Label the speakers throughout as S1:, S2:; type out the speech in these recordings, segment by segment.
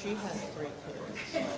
S1: She has 3 kids.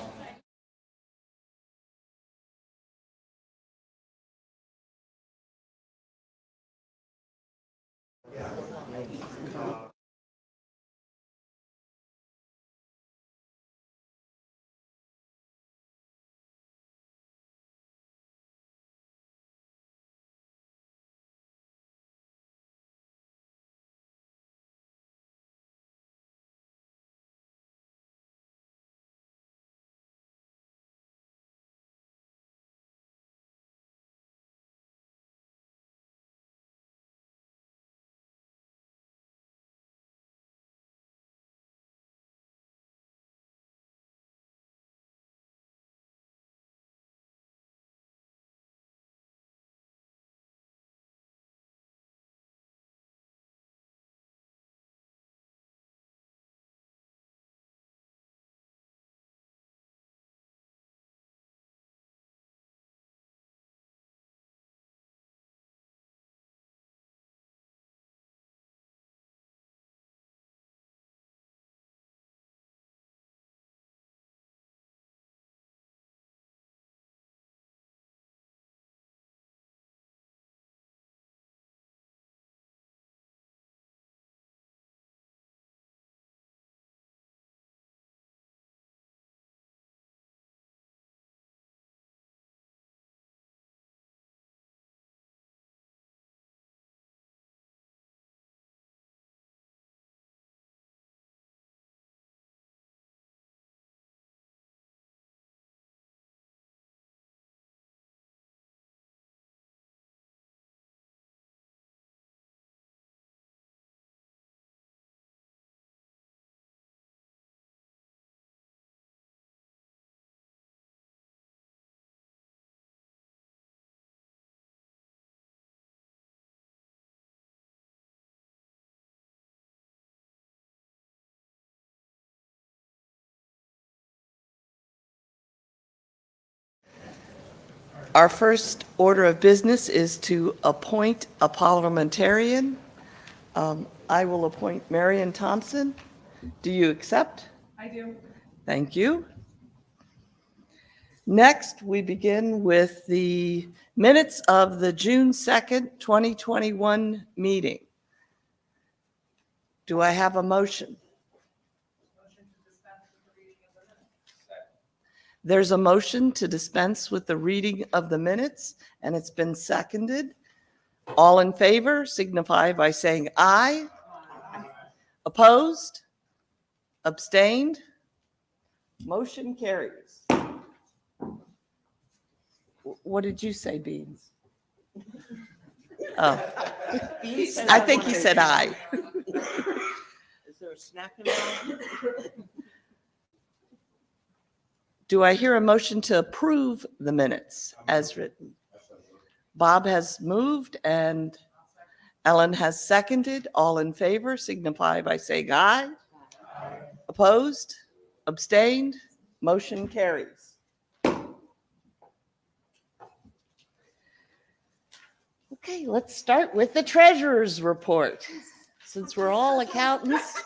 S1: Our first order of business is to appoint a parliamentarian. I will appoint Marion Thompson. Do you accept?
S2: I do.
S1: Thank you. Next, we begin with the minutes of the June 2nd, 2021 meeting. Do I have a motion? There's a motion to dispense with the reading of the minutes, and it's been seconded. All in favor signify by saying aye. Opposed? Abstained? Motion carries. What did you say, Beans? Oh, I think he said aye.
S3: Is there a snack involved?
S1: Do I hear a motion to approve the minutes as written? Bob has moved and Ellen has seconded. All in favor signify by saying aye. Opposed? Abstained? Motion carries. Okay, let's start with the treasurer's report. Since we're all accountants.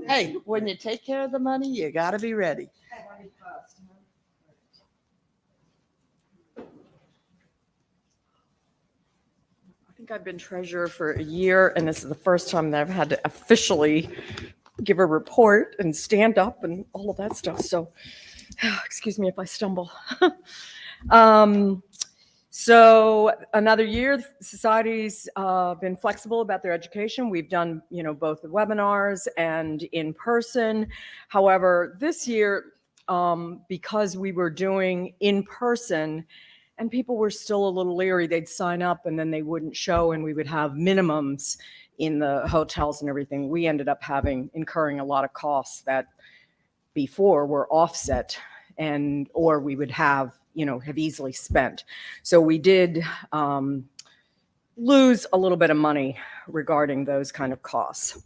S1: Hey, when you take care of the money, you got to be ready.
S2: I think I've been treasurer for a year, and this is the first time that I've had to officially give a report and stand up and all of that stuff. So, excuse me if I stumble. So another year, society's been flexible about their education. We've done, both the webinars and in person. However, this year, because we were doing in person and people were still a little leery, they'd sign up and then they wouldn't show, and we would have minimums in the hotels and everything. We ended up incurring a lot of costs that before were offset, or we would have easily spent. So we did lose a little bit of money regarding those kind of costs.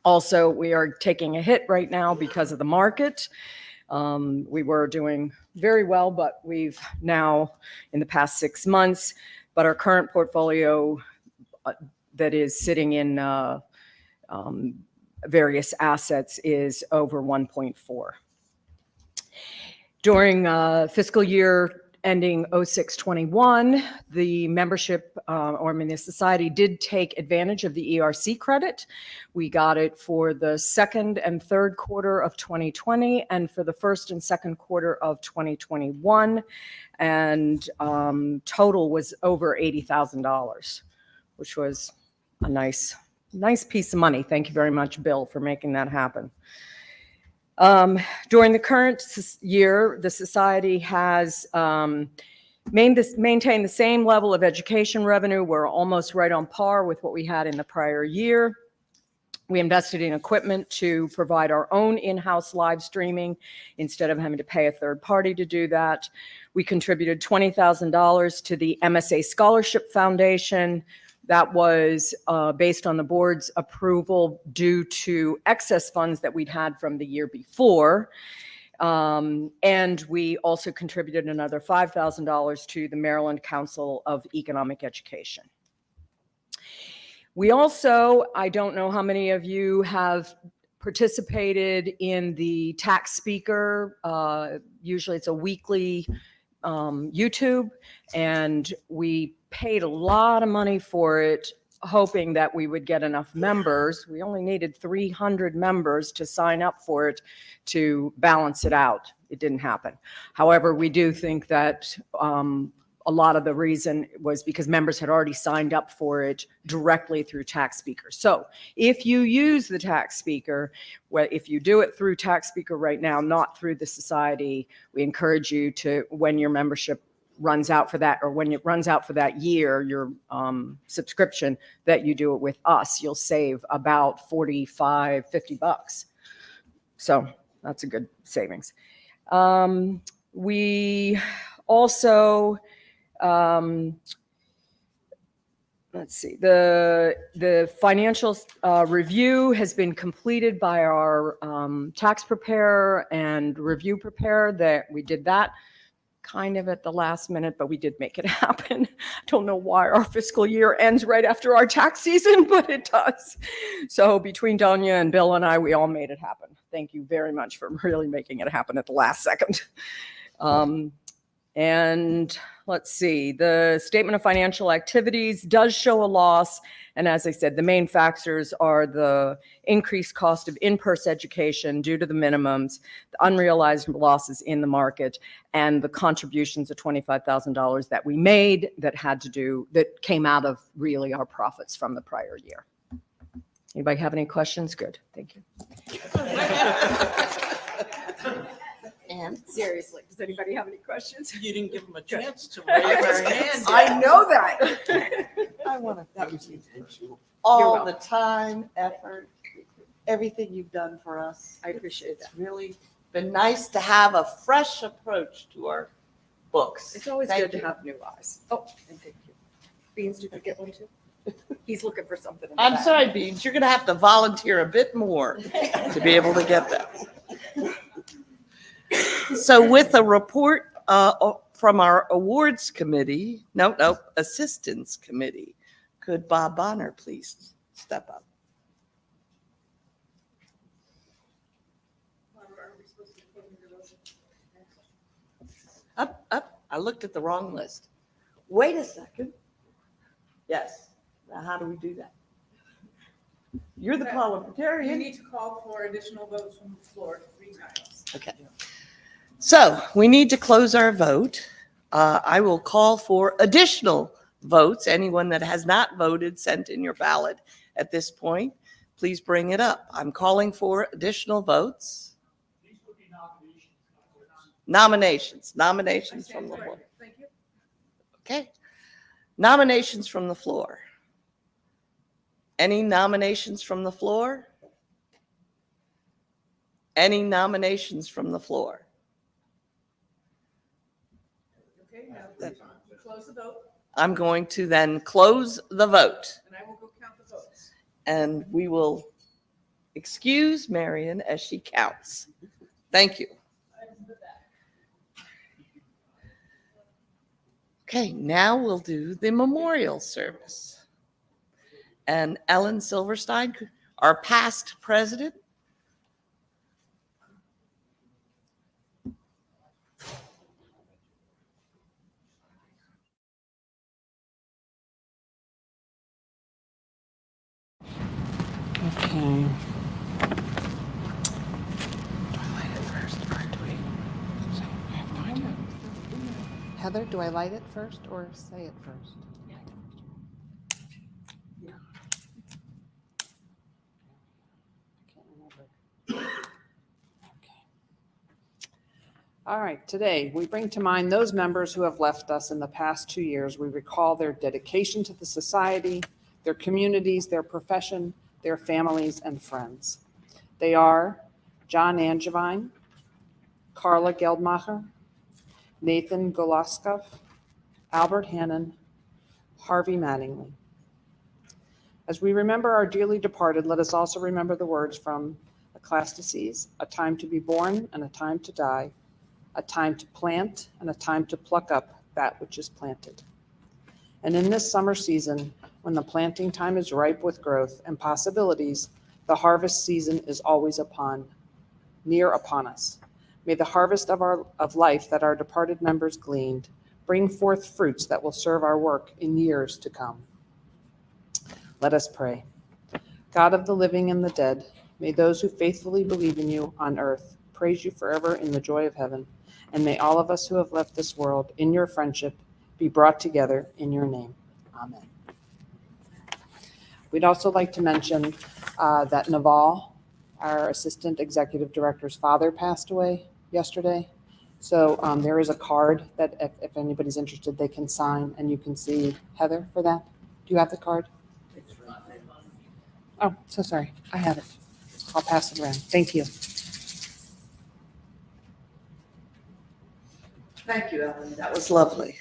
S2: Also, we are taking a hit right now because of the market. We were doing very well, but we've now, in the past 6 months, but our current portfolio, that is sitting in various assets is over 1.4. During fiscal year ending 06/21, the membership, the society did take advantage of the ERC credit. We got it for the second and third quarter of 2020 and for the first and second quarter of 2021. And total was over $80,000, which was a nice piece of money. Thank you very much, Bill, for making that happen. During the current year, the society has maintained the same level of education revenue. We're almost right on par with what we had in the prior year. We invested in equipment to provide our own in-house live streaming instead of having to pay a third party to do that. We contributed $20,000 to the MSA Scholarship Foundation. That was based on the board's approval due to excess funds that we'd had from the year before. And we also contributed another $5,000 to the Maryland Council of Economic Education. We also, I don't know how many of you have participated in the tax speaker. Usually it's a weekly YouTube, and we paid a lot of money for it, hoping that we would get enough members. We only needed 300 members to sign up for it to balance it out. It didn't happen. However, we do think that a lot of the reason was because members had already signed up for it directly through Tax Speaker. So if you use the Tax Speaker, well, if you do it through Tax Speaker right now, not through the society, we encourage you to, when your membership runs out for that, or when it runs out for that year, your subscription, that you do it with us. You'll save about $45-50. So that's a good savings. We also, let's see, the financial review has been completed by our tax preparer and review preparer. That we did that kind of at the last minute, but we did make it happen. I don't know why our fiscal year ends right after our tax season, but it does. So between Donya and Bill and I, we all made it happen. Thank you very much for really making it happen at the last second. And let's see, the statement of financial activities does show a loss. And as I said, the main factors are the increased cost of in-person education due to the minimums, the unrealized losses in the market, and the contributions of $25,000 that we made that came out of really our profits from the prior year. Anybody have any questions? Good, thank you.
S1: And
S2: Seriously, does anybody have any questions?
S3: You didn't give them a chance to raise their hand.
S2: I know that.
S1: I want to
S3: That
S1: thank
S3: was
S1: you
S3: intentional.
S1: all
S2: welcome.
S1: the time, effort, everything you've done for us.
S2: I appreciate that.
S1: It's really been nice to have a fresh approach to our books.
S2: It's always
S1: Thank
S2: good to
S1: you.
S2: have new eyes. Oh, and thank you. Beans, did you get one too? He's looking for something. in the
S1: I'm
S2: back.
S1: sorry, Beans, you're going to have to volunteer a bit more to be able to get that. So with a report from our awards committee, assistance committee, could Bob Bonner please step up? Up. I looked at the wrong list. Wait a second. Yes. Now, how do we do that? You're the
S4: You
S1: parliamentarian.
S4: need to call for additional votes from the floor 3 times.
S1: Okay. So we need to close our vote. I will call for additional votes. Anyone that has not voted, sent in your ballot at this point, please bring it up. I'm calling for additional votes.
S5: These would be nominations.
S1: Nominations from the floor.
S4: Thank you.
S1: Okay. Nominations from the floor. Any nominations from the floor? Any nominations from the floor?
S4: Okay, now close the vote,
S1: I'm going to then close the vote,
S4: and I will go count the votes.
S1: and we will excuse Marion as she counts. Thank you. Okay, now we'll do the memorial service. and Ellen Silverstein, our past president.
S5: Okay. Do I light it first or do we say I have no idea? Heather, do I light it first or say it first? I can't remember. Okay. All right, today we bring to mind those members who have left us in the past 2 years. We recall their dedication to the society, their communities, their profession, their families, and friends. They are John Angevine, Carla Geldmacher, Nathan Goloskov, Albert Hannon, Harvey Mattingly. As we remember our dearly departed, let us also remember the words from Ecclesiastes: a time to be born and a time to die, a time to plant and a time to pluck up that which is planted. And in this summer season, when the planting time is ripe with growth and possibilities, the harvest season is always near upon us. May the harvest of life that our departed members gleaned bring forth fruits that will serve our work in years to come. Let us pray. God of the living and the dead, may those who faithfully believe in you on earth praise you forever in the joy of heaven, and may all of us who have left this world in your friendship be brought together in your name. Amen. We'd also like to mention that Naval, our Assistant Executive Director's father, passed away yesterday. So there is a card that if anybody's interested, they can sign, and you can see Heather for that. Do you have the card? Oh, so sorry. I have it. I'll pass it around. Thank you.
S1: Thank you, Ellen. That was lovely.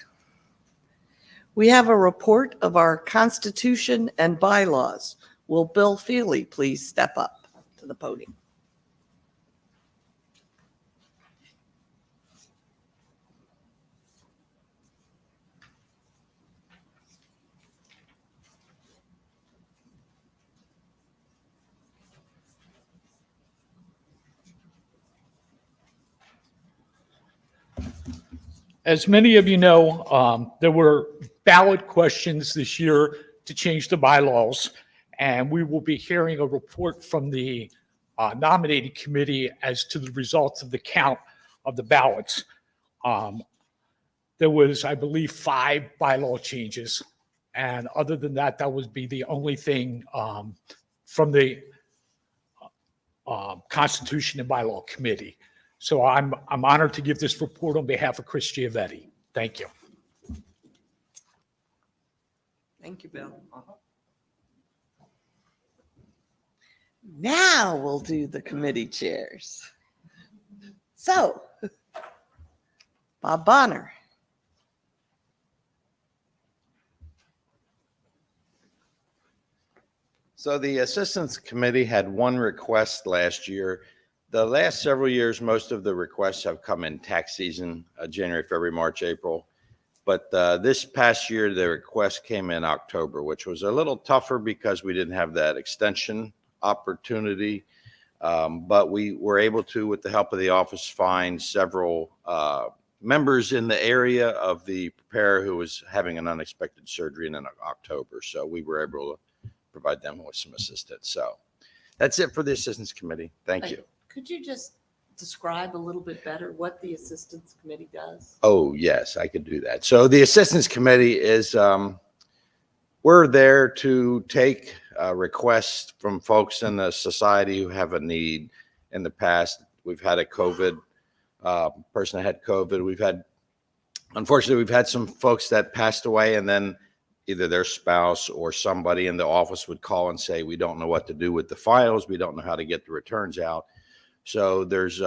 S1: We have a report of our Constitution and bylaws. Will Bill Feely please step up to the podium?
S6: As many of you know, there were ballot questions this year to change the bylaws, and we will be hearing a report from the nominating committee as to the results of the count of the ballots. There was, I believe, 5 bylaw changes, and other than that, that would be the only thing from the Constitution and Bylaw Committee. So I'm honored to give this report on behalf of Chris Giavetti. Thank you.
S1: Thank you, Bill. Now we'll do the committee chairs. So, Bob Bonner.
S7: So the Assistance Committee had one request last year. The last several years, most of the requests have come in tax season, January, February, March, April. But this past year, the request came in October, which was a little tougher because we didn't have that extension opportunity. But we were able to, with the help of the office, find several members in the area of the preparer who was having an unexpected surgery in October. So we were able to provide them with some assistance. So that's it for the Assistance Committee. Thank you.
S1: Could you just describe a little bit better what the Assistance Committee does?
S7: Oh, yes, I could do that. So the Assistance Committee is, we're there to take requests from folks in the society who have a need. In the past, we've had a COVID person that had COVID. Unfortunately, we've had some folks that passed away, and then either their spouse or somebody in the office would call and say, we don't know what to do with the files. We don't know how to get the returns out. So there's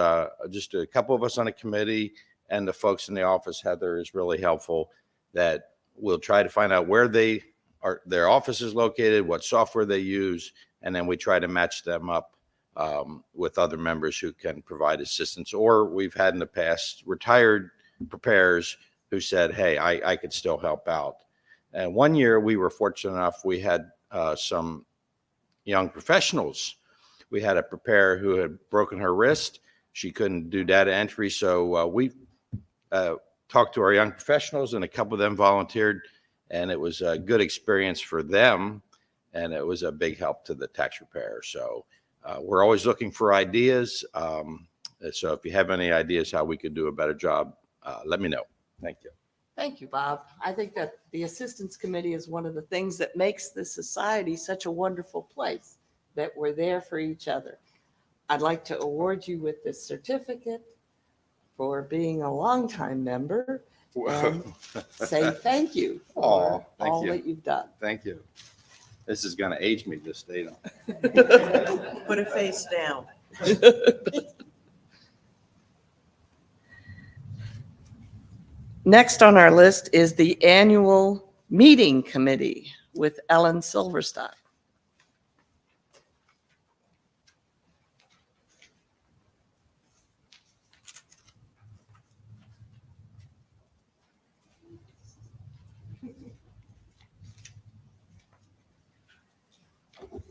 S7: just a couple of us on a committee, and the folks in the office, Heather is really helpful, that we'll try to find out where their office is located, what software they use, and then we try to match them up with other members who can provide assistance. Or we've had in the past retired preparers who said, hey, I could still help out. And one year we were fortunate enough, we had some young professionals. We had a preparer who had broken her wrist. She couldn't do data entry, so we talked to our young professionals, and a couple of them volunteered, and it was a good experience for them, and it was a big help to the tax preparer. So we're always looking for ideas. So if you have any ideas how we could do a better job, let me know. Thank you.
S1: Thank you, Bob. I think that the Assistance Committee is one of the things that makes the society such a wonderful place, that we're there for each other. I'd like to award you with this certificate for being a longtime member and say thank you for
S7: Aw, thank
S1: all
S7: you.
S1: that you've done.
S7: Thank you. This is going to age me, this date.
S3: Put a face down.
S1: Next on our list is the Annual Meeting Committee with Ellen Silverstein.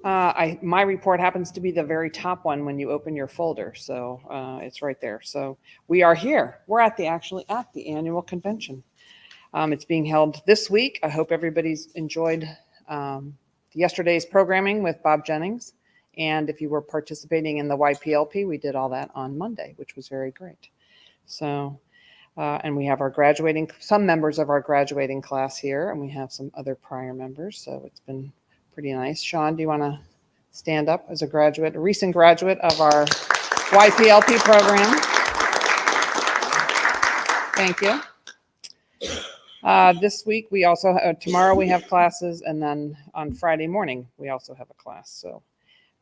S5: My report happens to be the very top one when you open your folder, so it's right there. So we are here. We're actually at the annual convention. It's being held this week. I hope everybody's enjoyed yesterday's programming with Bob Jennings. And if you were participating in the YPLP, we did all that on Monday, which was very great. So, and we have some members of our graduating class here, and we have some other prior members. So it's been pretty nice. Sean, do you want to stand up as a recent graduate of our YPLP program? Thank you. This week, we also, tomorrow we have classes, and then on Friday morning, we also have a class. So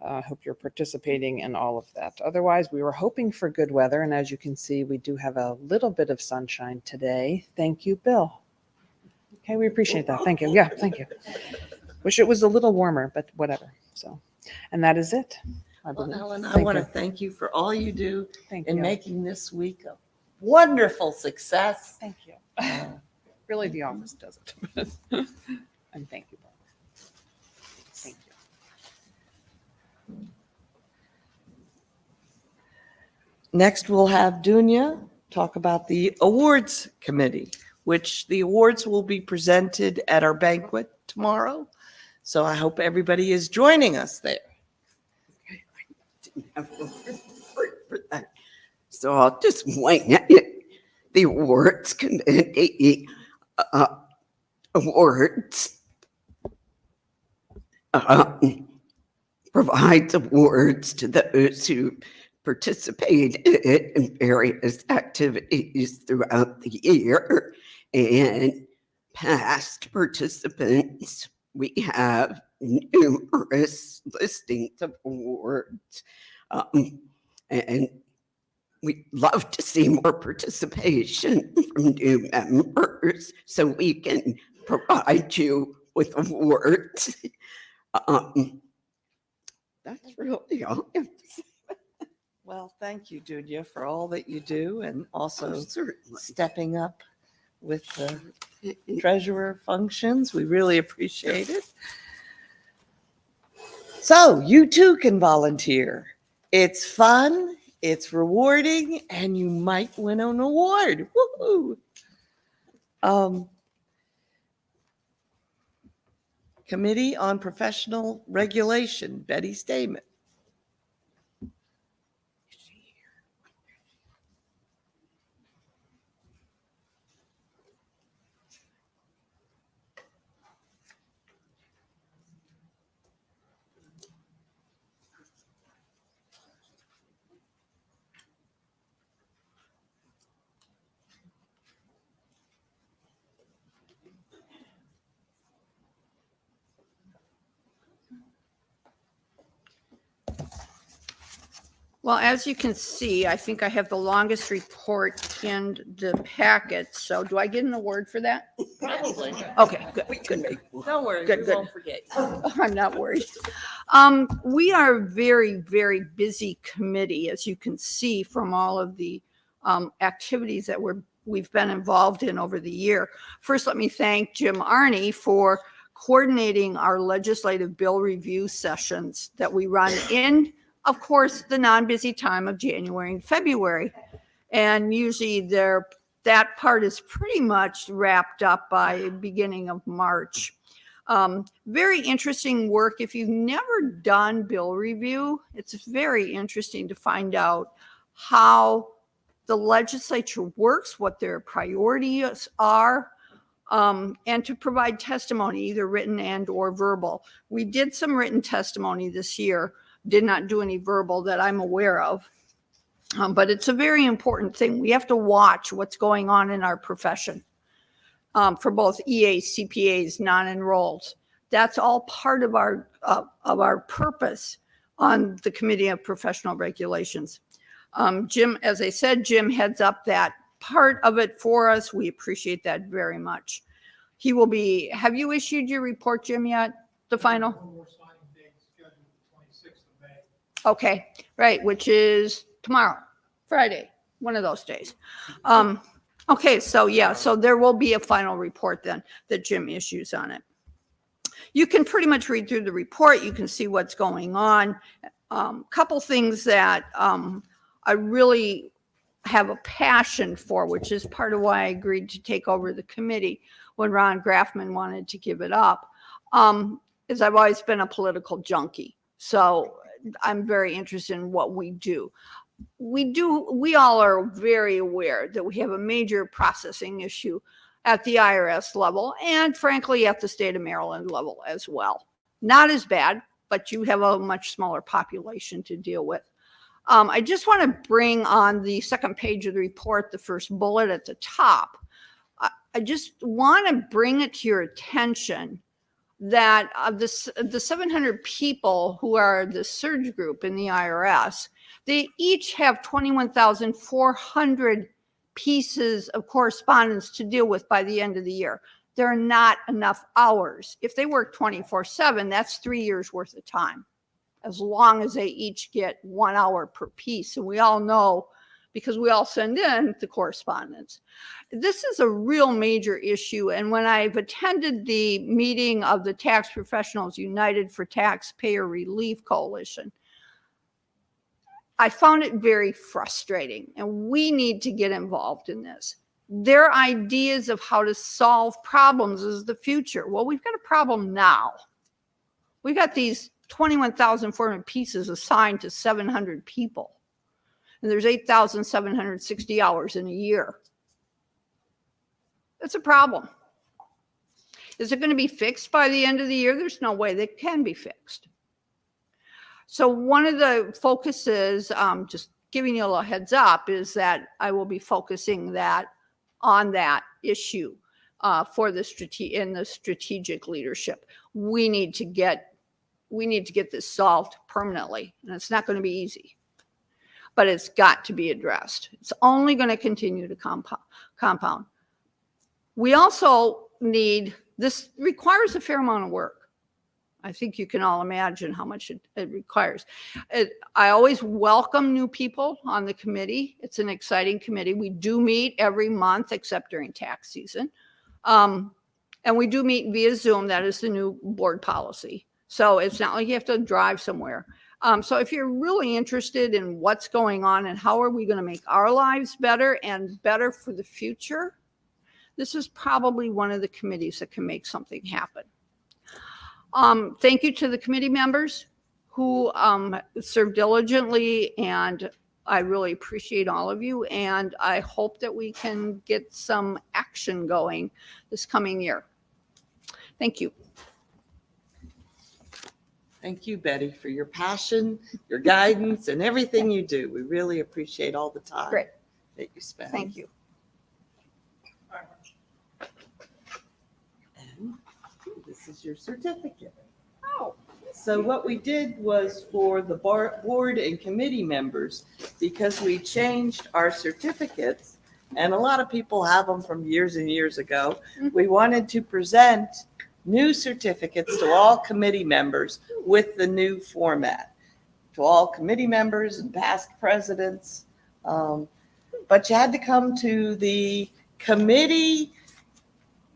S5: I hope you're participating in all of that. Otherwise, we were hoping for good weather, and as you can see, we do have a little bit of sunshine today. Thank you, Bill. Okay, we appreciate that. Thank you. Yeah, thank you. Wish it was a little warmer, but whatever. So, and that is it. I
S1: Well,
S5: believe.
S1: Ellen, I
S5: Thank
S1: want to
S5: you.
S1: thank you for all you do
S5: Thank
S1: in
S5: you.
S1: making this week a wonderful success.
S5: Thank you. Really, the office does it. And thank you, Bob. Thank you.
S1: Next, we'll have Dunya talk about the Awards Committee, which the awards will be presented at our banquet tomorrow. So I hope everybody is joining us there.
S8: So I'll just wing it. The awards committee awards provides awards to those who participated in various activities throughout the year, and past participants, we have numerous listings of awards, and we'd love to see more participation from new members so we can provide you with awards. That's really all I have to say.
S1: Well, thank you, Dunya, for all that you do, and also
S8: Certainly.
S1: stepping up with the treasurer functions. We really appreciate it. So you too can volunteer. It's fun, it's rewarding, and you might win an award. Woohoo! Committee on Professional Regulation, Betty Stamen.
S9: Well, as you can see, I think I have the longest report in the packet. So do I get an award for that?
S1: Probably.
S9: Okay, good.
S1: Don't worry,
S9: Good,
S1: we
S9: good.
S1: won't forget.
S9: I'm not worried. We are a very, very busy committee, as you can see from all of the activities that we've been involved in over the year. First, let me thank Jim Arney for coordinating our legislative bill review sessions that we run in, of course, the non-busy time of January and February. And usually that part is pretty much wrapped up by beginning of March. Very interesting work. If you've never done bill review, it's very interesting to find out how the legislature works, what their priorities are, and to provide testimony, either written and or verbal. We did some written testimony this year, did not do any verbal that I'm aware of. But it's a very important thing. We have to watch what's going on in our profession for both EAs, CPAs, non-enrolled. That's all part of our purpose on the Committee of Professional Regulations. Jim, as I said, Jim heads up that part of it for us. We appreciate that very much. He will be, have you issued your report, Jim, yet? The final?
S6: One more signing date scheduled the 26th of May.
S9: Okay, right, which is tomorrow, Friday, one of those days. Okay, so yeah, so there will be a final report then that Jim issues on it. You can pretty much read through the report. You can see what's going on. Couple things that I really have a passion for, which is part of why I agreed to take over the committee when Ron Grafman wanted to give it up, is I've always been a political junkie. So I'm very interested in what we do. We all are very aware that we have a major processing issue at the IRS level and frankly at the state of Maryland level as well. Not as bad, but you have a much smaller population to deal with. I just want to bring on the second page of the report, the first bullet at the top. I just want to bring it to your attention that the 700 people who are the surge group in the IRS, they each have 21,400 pieces of correspondence to deal with by the end of the year. There are not enough hours. If they work 24/7, that's 3 years worth of time, as long as they each get 1 hour per piece. And we all know, because we all send in the correspondence. This is a real major issue. And when I've attended the meeting of the Tax Professionals United for Taxpayer Relief Coalition, I found it very frustrating, and we need to get involved in this. Their ideas of how to solve problems is the future. Well, we've got a problem now. We've got these 21,400 pieces assigned to 700 people. And there's 8,760 hours in a year. That's a problem. Is it going to be fixed by the end of the year? There's no way that can be fixed. So one of the focuses, just giving you a little heads up, is that I will be focusing on that issue for the strategic leadership. We need to get this solved permanently, and it's not going to be easy. But it's got to be addressed. It's only going to continue to compound. We also this requires a fair amount of work. I think you can all imagine how much it requires. I always welcome new people on the committee. It's an exciting committee. We do meet every month except during tax season. And we do meet via Zoom. That is the new board policy. So it's not like you have to drive somewhere. So if you're really interested in what's going on and how are we going to make our lives better and better for the future, this is probably one of the committees that can make something happen. Thank you to the committee members who served diligently, and I really appreciate all of you, and I hope that we can get some action going this coming year. Thank you.
S1: Thank you, Betty, for your passion, your guidance, and everything you do. We really appreciate all the time
S9: Great.
S1: that you spend.
S9: Thank you.
S1: And this is your certificate.
S9: Oh.
S1: So what we did was for the board and committee members, because we changed our certificates, and a lot of people have them from years and years ago, we wanted to present new certificates to all committee members with the new format, to all committee members and past presidents. But you had to come to the committee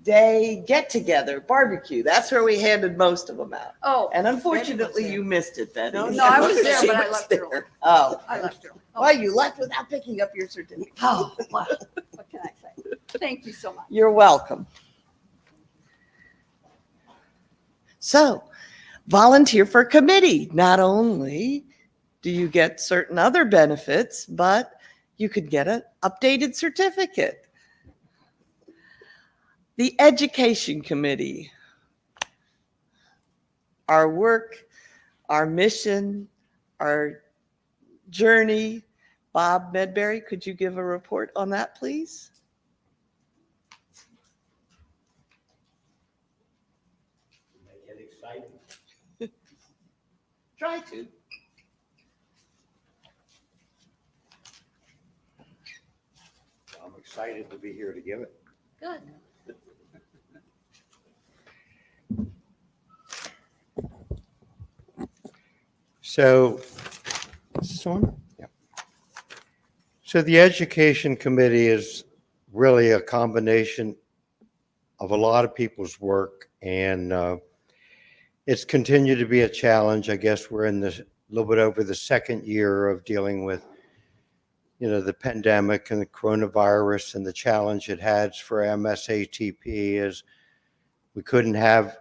S1: Day get-together barbecue. That's where we handed most of them out.
S9: Oh,
S1: And unfortunately, you missed it, Betty.
S9: no, I was there,
S8: She
S9: but I
S8: was
S9: left early.
S8: there.
S1: Oh,
S9: I left early.
S1: why you left without picking up your certificate?
S9: Oh, well, what can I say? Thank you so much.
S1: You're welcome. So, volunteer for committee. Not only do you get certain other benefits, but you could get an updated certificate. The Education Committee. Our work, our mission, our journey. Bob Medberry, could you give a report on that, please?
S10: Make it exciting.
S1: Try to.
S10: I'm excited to be here to give it.
S1: Good.
S10: So, is this on? Yeah. So the Education Committee is really a combination of a lot of people's work, and it's continued to be a challenge. I guess we're in this little bit over the second year of dealing with, you know, the pandemic and the coronavirus, and the challenge it has for MSATP is we couldn't have,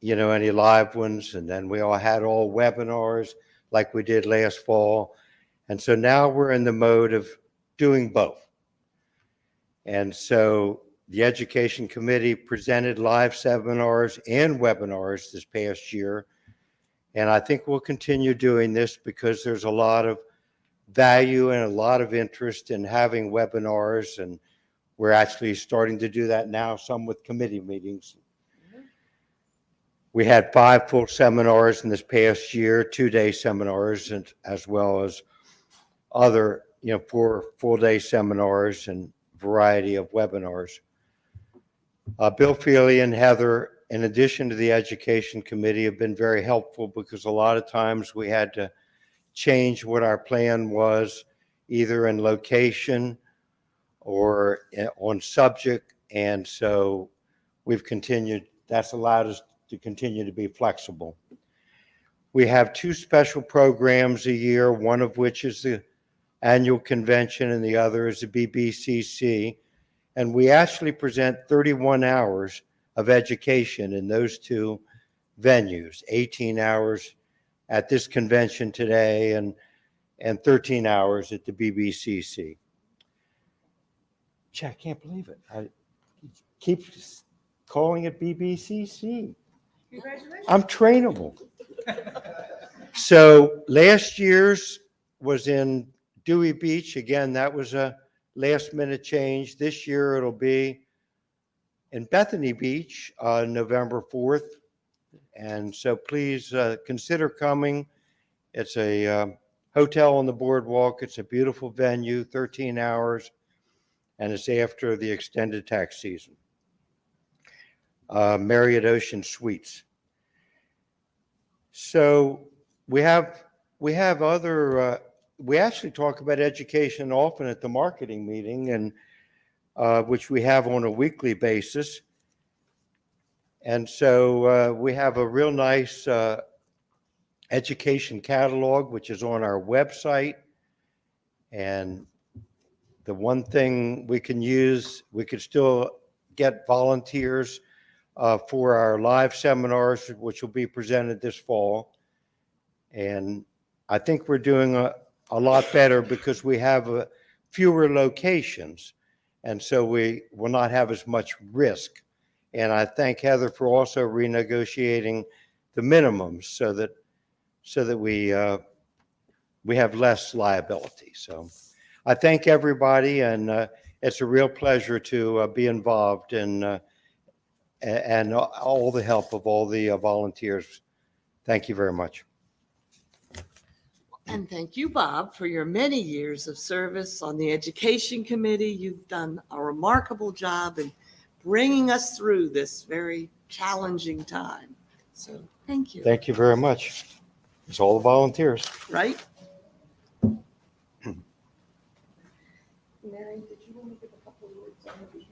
S10: you know, any live ones, and then we all had all webinars like we did last fall. And so now we're in the mode of doing both. And so the Education Committee presented live seminars and webinars this past year. And I think we'll continue doing this because there's a lot of value and a lot of interest in having webinars. And we're actually starting to do that now, some with committee meetings. We had 5 full seminars in this past year, 2-day seminars, and as well as other, 4 full-day seminars and variety of webinars. Bill Feely and Heather, in addition to the Education Committee, have been very helpful because a lot of times we had to change what our plan was, either in location or on subject. And so we've continued, that's allowed us to continue to be flexible. We have 2 special programs a year, one of which is the annual convention and the other is the BBCC. And we actually present 31 hours of education in those 2 venues, 18 hours at this convention today and 13 hours at the BBCC. Gee, I can't believe it. I keep calling it BBCC.
S4: Congratulations.
S10: I'm trainable. So last year's was in Dewey Beach. Again, that was a last minute change. This year it'll be in Bethany Beach, November 4th. And so please consider coming. It's a hotel on the boardwalk. It's a beautiful venue, 13 hours, and it's after the extended tax season. Marriott Ocean Suites. So we have other, we actually talk about education often at the marketing meeting, and which we have on a weekly basis. And so we have a real nice education catalog, which is on our website. And the one thing we can use, we could still get volunteers for our live seminars, which will be presented this fall. And I think we're doing a lot better because we have fewer locations. And so we will not have as much risk. And I thank Heather for also renegotiating the minimums so that we have less liability. So I thank everybody, and it's a real pleasure to be involved in and all the help of all the volunteers. Thank you very much.
S1: And thank you, Bob, for your many years of service on the Education Committee. You've done a remarkable job in bringing us through this very challenging time. So thank you.
S10: Thank you very much. It's all the volunteers.
S1: Right?
S4: Mary, did you want to give a couple of words on the BBCC?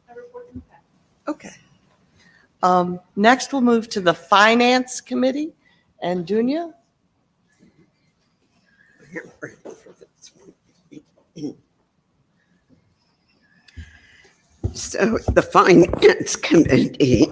S4: I report in the past.
S1: Okay. Next, we'll move to the Finance Committee. And Dunya?
S8: So the Finance Committee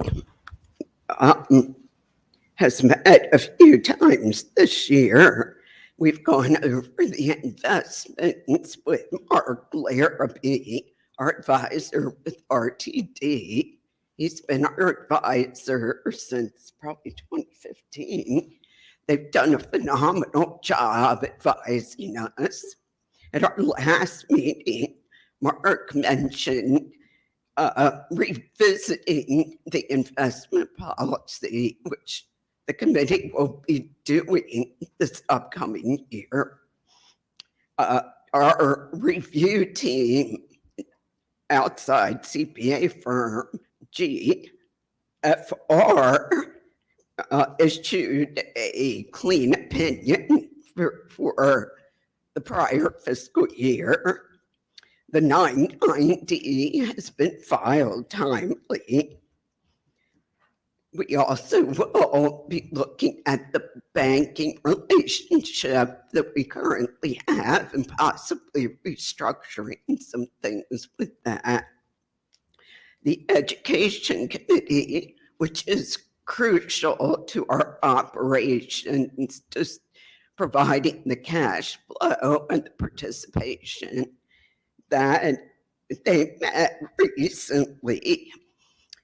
S8: has met a few times this year. We've gone over the investments with Mark Larrabee, our advisor with RTD. He's been our advisor since probably 2015. They've done a phenomenal job advising us. At our last meeting, Mark mentioned revisiting the investment policy, which the committee will be doing this upcoming year. Our review team, outside CPA firm GFR, issued a clean opinion for the prior fiscal year. The 990 has been filed timely. We also will be looking at the banking relationship that we currently have and possibly restructuring some things with that. The Education Committee, which is crucial to our operations, just providing the cash flow and the participation, that they met recently.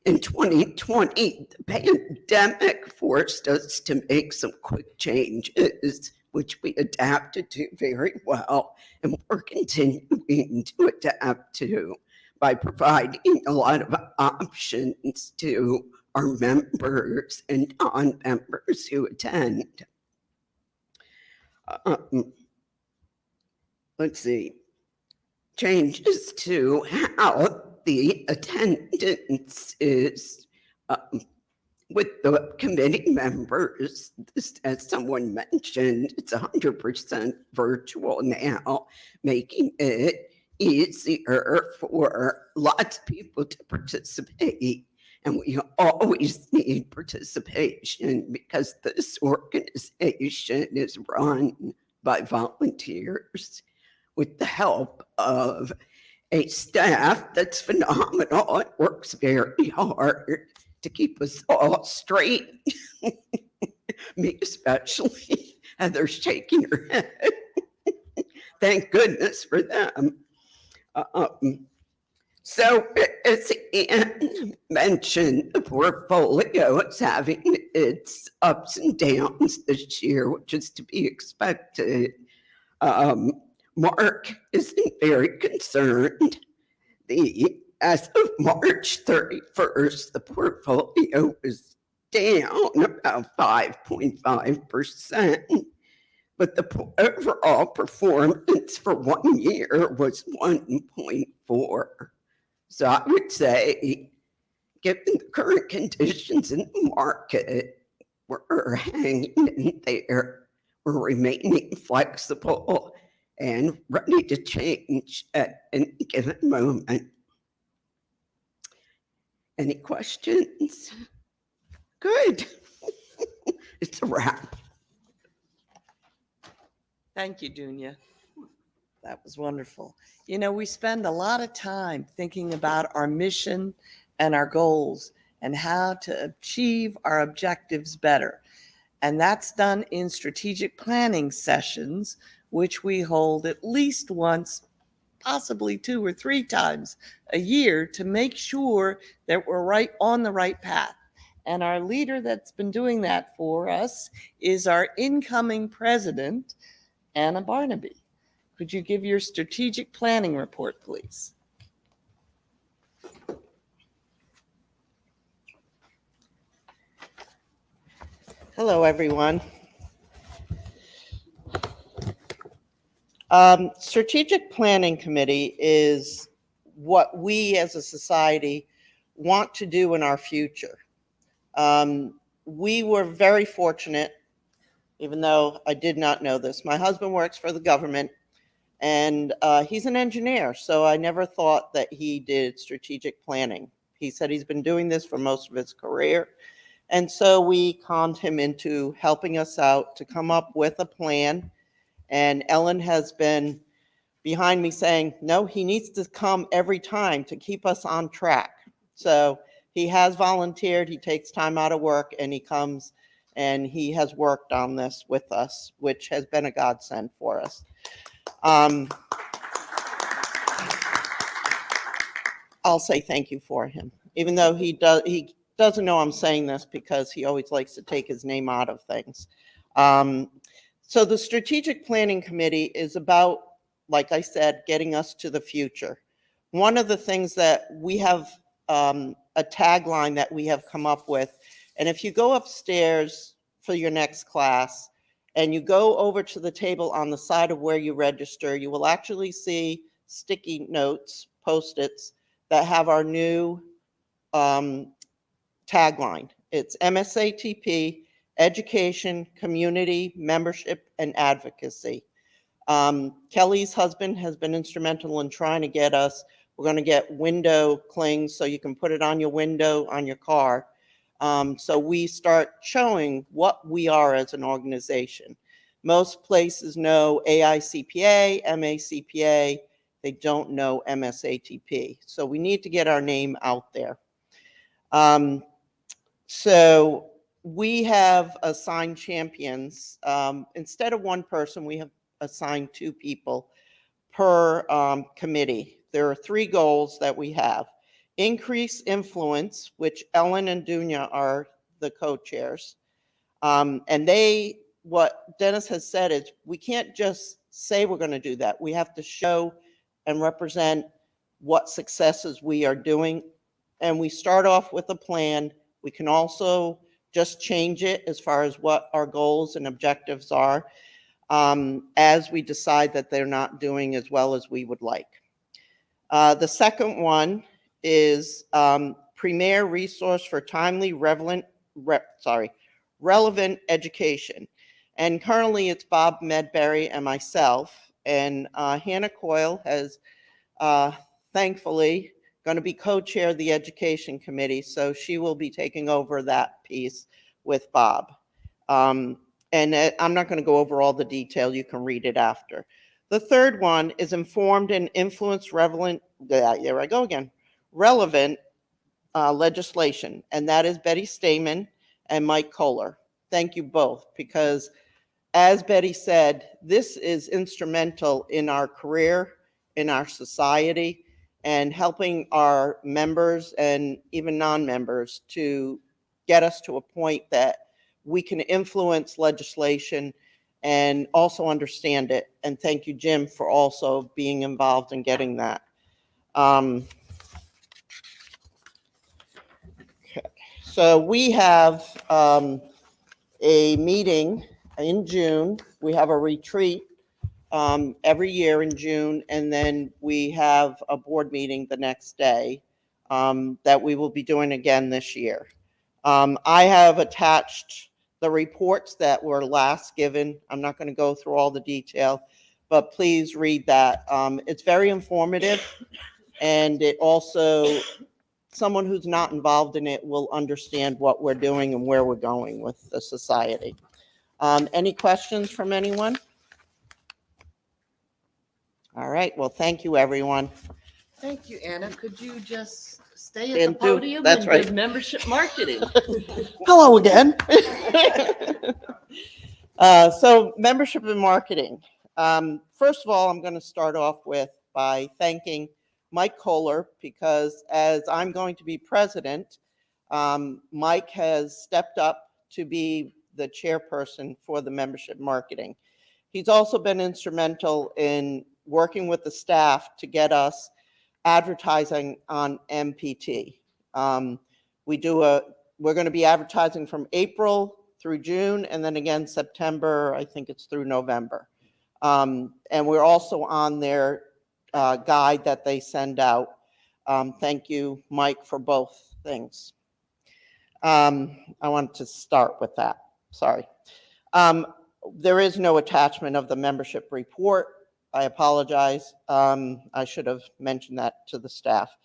S8: In 2020, the pandemic forced us to make some quick changes, which we adapted to very well, and we're continuing to adapt to by providing a lot of options to our members and non-members who attend. Let's see. Changes to how the attendance is with the committee members. This, as someone mentioned, it's 100% virtual now, making it easier for lots of people to participate. And we always need participation because this organization is run by volunteers with the help of a staff that's phenomenal. It works very hard to keep us all straight. Me especially. Heather's shaking her head. Thank goodness for them. So as Ann mentioned, the portfolio is having its ups and downs this year, which is to be expected. Mark isn't very concerned. As of March 31st, the portfolio is down about 5.5%, but the overall performance for 1 year was 1.4. So I would say, given the current conditions in the market, we're hanging in there, we're remaining flexible and ready to change at any given moment. Any questions? Good. It's a wrap.
S1: Thank you, Dunya. That was wonderful. You know, we spend a lot of time thinking about our mission and our goals and how to achieve our objectives better. And that's done in strategic planning sessions, which we hold at least once, possibly 2 or 3 times a year to make sure that we're right on the right path. And our leader that's been doing that for us is our incoming president, Anna Barnaby. Could you give your strategic planning report, please?
S3: Hello, everyone. Strategic Planning Committee is what we as a society want to do in our future. We were very fortunate, even though I did not know this. My husband works for the government, And he's an engineer, so I never thought that he did strategic planning. He said he's been doing this for most of his career. And so we conned him into helping us out to come up with a plan. And Ellen has been behind me saying, no, he needs to come every time to keep us on track. So he has volunteered, he takes time out of work, and he comes and he has worked on this with us, which has been a godsend for us. I'll say thank you for him, even though he doesn't know I'm saying this because he always likes to take his name out of things. So the Strategic Planning Committee is about, like I said, getting us to the future. One of the things that we have, a tagline that we have come up with, and if you go upstairs for your next class and you go over to the table on the side of where you register, you will actually see sticky notes, Post-its, that have our new tagline. It's MSATP, Education, Community, Membership, and Advocacy. Kelly's husband has been instrumental in trying to get us, we're going to get window clings so you can put it on your window on your car. So we start showing what we are as an organization. Most places know AICPA, MACPA, they don't know MSATP. So we need to get our name out there. So we have assigned champions. Instead of one person, we have assigned 2 people per committee. There are 3 goals that we have. Increase influence, which Ellen and Dunya are the co-chairs. And what Dennis has said is we can't just say we're going to do that. We have to show and represent what successes we are doing. And we start off with a plan. We can also just change it as far as what our goals and objectives are as we decide that they're not doing as well as we would like. The second one is premier resource for timely, relevant education. And currently it's Bob Medberry and myself. And Hannah Coyle has thankfully going to be co-chair of the Education Committee, so she will be taking over that piece with Bob. And I'm not going to go over all the detail. You can read it after. The third one is informed and influence relevant legislation, and that is Betty Stamen and Mike Kohler. Thank you both, because as Betty said, this is instrumental in our career, in our society, and helping our members and even non-members to get us to a point that we can influence legislation and also understand it. And thank you, Jim, for also being involved in getting that. Okay. So we have a meeting in June. We have a retreat every year in June, and then we have a board meeting the next day that we will be doing again this year. I have attached the reports that were last given. I'm not going to go through all the detail, but please read that. It's very informative, and it also, someone who's not involved in it will understand what we're doing and where we're going with the society. Any questions from anyone? All right, well, thank you, everyone.
S1: Thank you, Anna. Could you just stay at the
S3: And do-
S1: podium
S3: that's
S1: and
S3: right.
S1: give membership marketing? Hello again.
S3: So membership and marketing. First of all, I'm going to start off by thanking Mike Kohler, because as I'm going to be president, Mike has stepped up to be the chairperson for the membership marketing. He's also been instrumental in working with the staff to get us advertising on MPT. We're going to be advertising from April through June, and then again September, I think it's through November. And we're also on their guide that they send out. Thank you, Mike, for both things. I want to start with that. Sorry. There is no attachment of the membership report. I apologize. I should have mentioned that to the staff.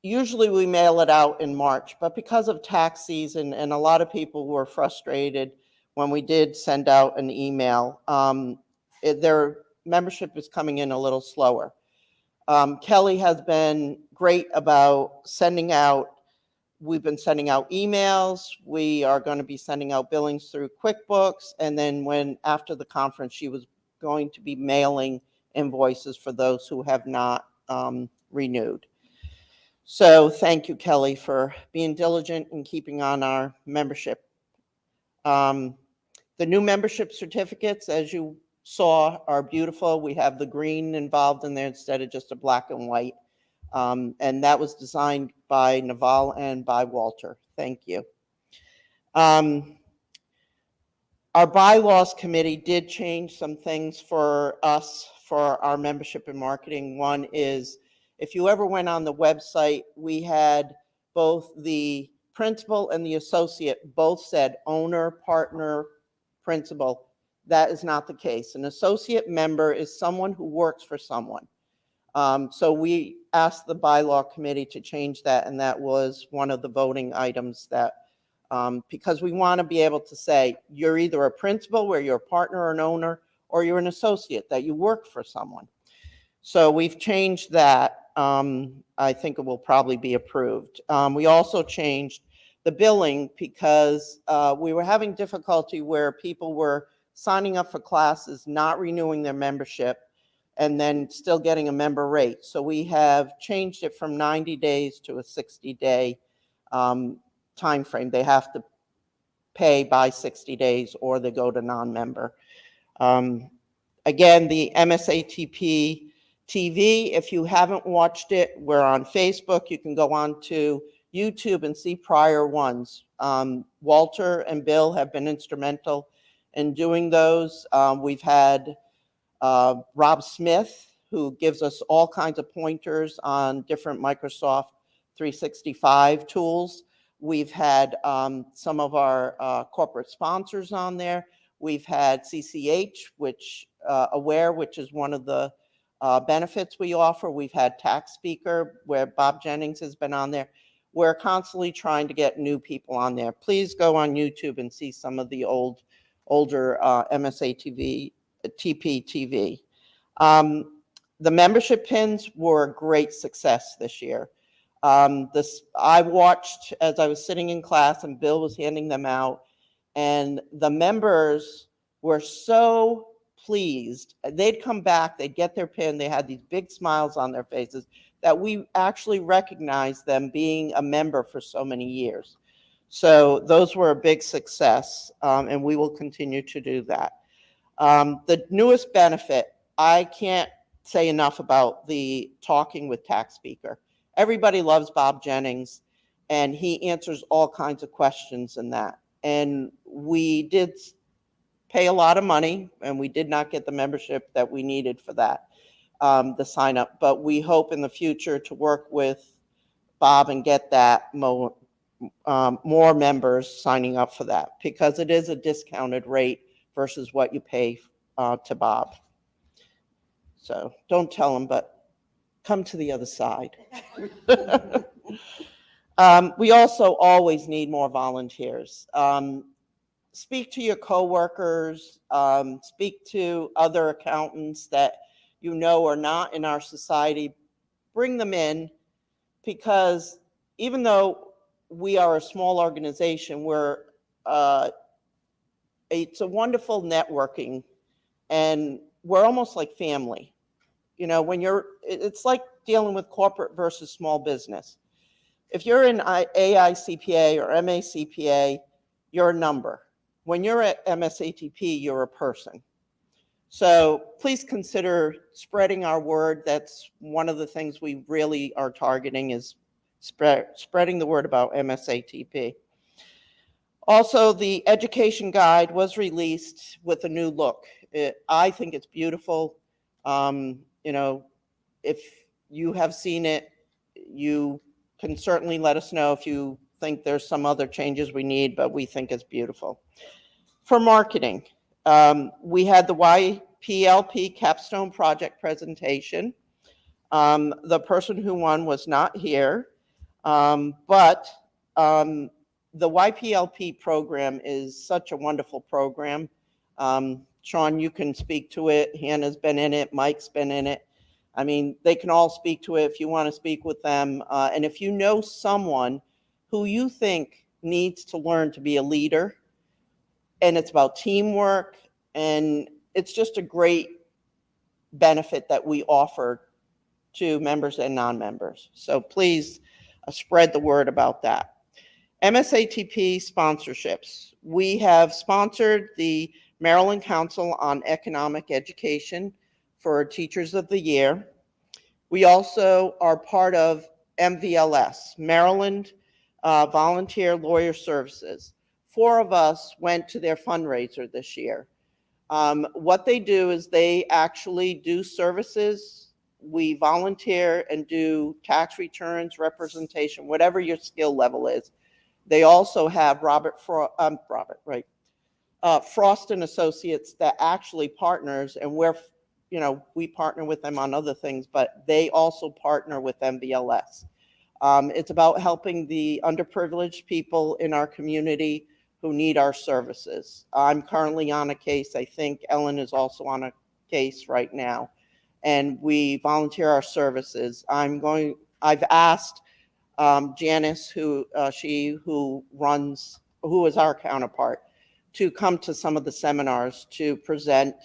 S3: Usually we mail it out in March, but because of tax season and a lot of people were frustrated when we did send out an email, their membership is coming in a little slower. Kelly has been great about we've been sending out emails. We are going to be sending out billings through QuickBooks. And then after the conference, she was going to be mailing invoices for those who have not renewed. So thank you, Kelly, for being diligent and keeping on our membership. The new membership certificates, as you saw, are beautiful. We have the green involved in there instead of just a black and white. And that was designed by Naval and by Walter. Thank you. Our bylaws committee did change some things for us for our membership and marketing. One is, if you ever went on the website, we had both the principal and the associate both said owner, partner, principal. That is not the case. An associate member is someone who works for someone. So we asked the bylaw committee to change that, and that was one of the voting items that, because we want to be able to say, you're either a principal where you're a partner or an owner, or you're an associate, that you work for someone. So we've changed that. I think it will probably be approved. We also changed the billing because we were having difficulty where people were signing up for classes, not renewing their membership, and then still getting a member rate. So we have changed it from 90 days to a 60-day time frame. They have to pay by 60 days or they go to non-member. Again, the MSATP TV, if you haven't watched it, we're on Facebook. You can go on to YouTube and see prior ones. Walter and Bill have been instrumental in doing those. We've had Rob Smith, who gives us all kinds of pointers on different Microsoft 365 tools. We've had some of our corporate sponsors on there. We've had CCH, which Aware, which is one of the benefits we offer. We've had Tax Speaker, where Bob Jennings has been on there. We're constantly trying to get new people on there. Please go on YouTube and see some of the older MSATP TV. The membership pins were a great success this year. I watched as I was sitting in class and Bill was handing them out, and the members were so pleased. They'd come back, they'd get their pin, they had these big smiles on their faces that we actually recognized them being a member for so many years. So those were a big success, and we will continue to do that. The newest benefit, I can't say enough about the talking with Tax Speaker. Everybody loves Bob Jennings, and he answers all kinds of questions in that. And we did pay a lot of money, and we did not get the membership that we needed for that, the sign up. But we hope in the future to work with Bob and get that more members signing up for that, because it is a discounted rate versus what you pay to Bob. So don't tell him, but come to the other side. We also always need more volunteers. Speak to your coworkers, speak to other accountants that you know are not in our society. Bring them in, because even though we are a small organization, it's a wonderful networking, and we're almost like family. You know, it's like dealing with corporate versus small business. If you're in AICPA or MACPA, you're a number. When you're at MSATP, you're a person. So please consider spreading our word. That's one of the things we really are targeting, is spreading the word about MSATP. Also, the education guide was released with a new look. I think it's beautiful. You know, if you have seen it, you can certainly let us know if you think there's some other changes we need, but we think it's beautiful. For marketing, we had the PLP capstone project presentation. The person who won was not here, but the YPLP program is such a wonderful program. Sean, you can speak to it. Hannah's been in it. Mike's been in it. I mean, they can all speak to it if you want to speak with them. And if you know someone who you think needs to learn to be a leader, and it's about teamwork, and it's just a great benefit that we offer to members and non-members. So please spread the word about that. MSATP sponsorships. We have sponsored the Maryland Council on Economic Education for Teachers of the Year. We also are part of MVLS, Maryland Volunteer Lawyer Services. 4 of us went to their fundraiser this year. What they do is they actually do services. We volunteer and do tax returns, representation, whatever your skill level is. They also have Frost and Associates that actually partners, and we partner with them on other things, but they also partner with MVLS. It's about helping the underprivileged people in our community who need our services. I'm currently on a case. I think Ellen is also on a case right now, and we volunteer our services. I've asked Janice, who is our counterpart, to come to some of the seminars to present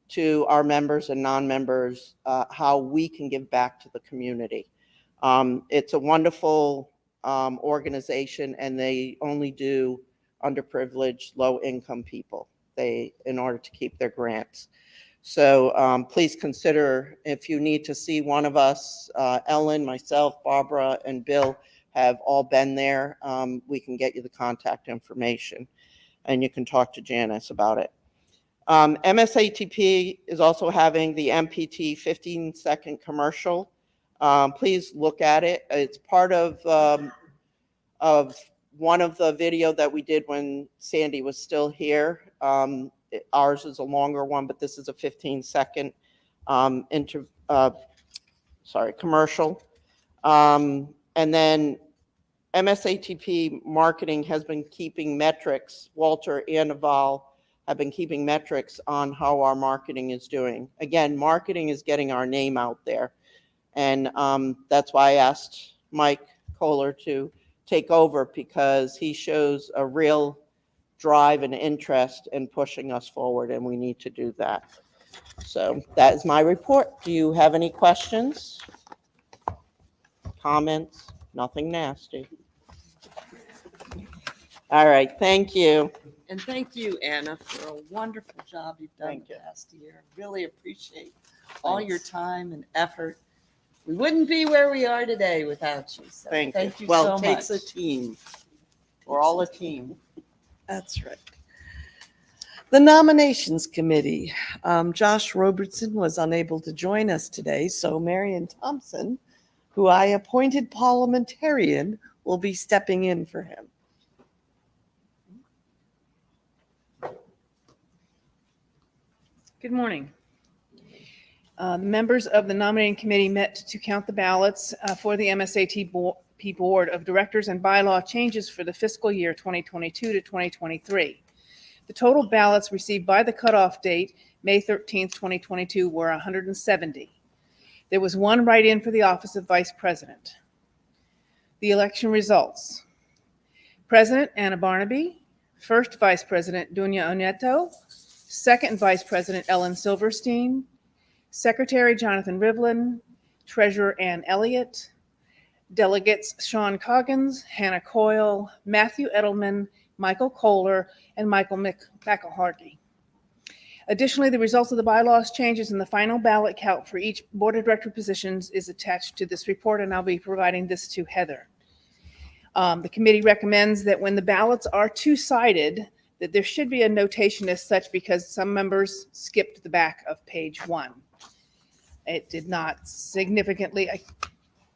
S3: to our members and non-members how we can give back to the community. It's a wonderful organization, and they only do underprivileged, low-income people in order to keep their grants. So please consider, if you need to see one of us, Ellen, myself, Barbara, and Bill have all been there. We can get you the contact information, and you can talk to Janice about it. MSATP is also having the MPT 15-second commercial. Please look at it. It's part of one of the video that we did when Sandy was still here. Ours is a longer one, but this is a 15-second commercial. And then MSATP marketing has been keeping metrics. Walter and Naval have been keeping metrics on how our marketing is doing. Again, marketing is getting our name out there. And that's why I asked Mike Kohler to take over, because he shows a real drive and interest in pushing us forward, and we need to do that. So that is my report. Do you have any questions? Comments? Nothing nasty. All right, thank you.
S1: And thank you, Anna, for a wonderful job you've done
S3: Thank
S1: the
S3: you.
S1: past year. Really appreciate all your
S3: Thanks.
S1: time and effort. We wouldn't be where we are today without you. So
S3: Thank you.
S1: so
S3: Well,
S1: much.
S3: it takes a team. We're all a team.
S1: That's right. The Nominations Committee. Josh Robertson was unable to join us today, so Marion Thompson, who I appointed parliamentarian, will be stepping in for him.
S4: Good morning. The members of the nominating committee met to count the ballots for the MSATP Board of Directors and bylaw changes for the fiscal year 2022 to 2023. The total ballots received by the cutoff date, May 13th, 2022, were 170. There was 1 write-in for the office of Vice President. The election results. President Anna Barnaby, First Vice President Dunya Oneto, Second Vice President Ellen Silverstein, Secretary Jonathan Rivlin, Treasurer Ann Elliott, Delegates Sean Coggins, Hannah Coyle, Matthew Edelman, Michael Kohler, and Michael McElharty. Additionally, the results of the bylaws changes in the final ballot count for each Board of Director positions is attached to this report, and I'll be providing this to Heather. The committee recommends that when the ballots are two-sided, that there should be a notation as such, because some members skipped the back of page 1. It did not significantly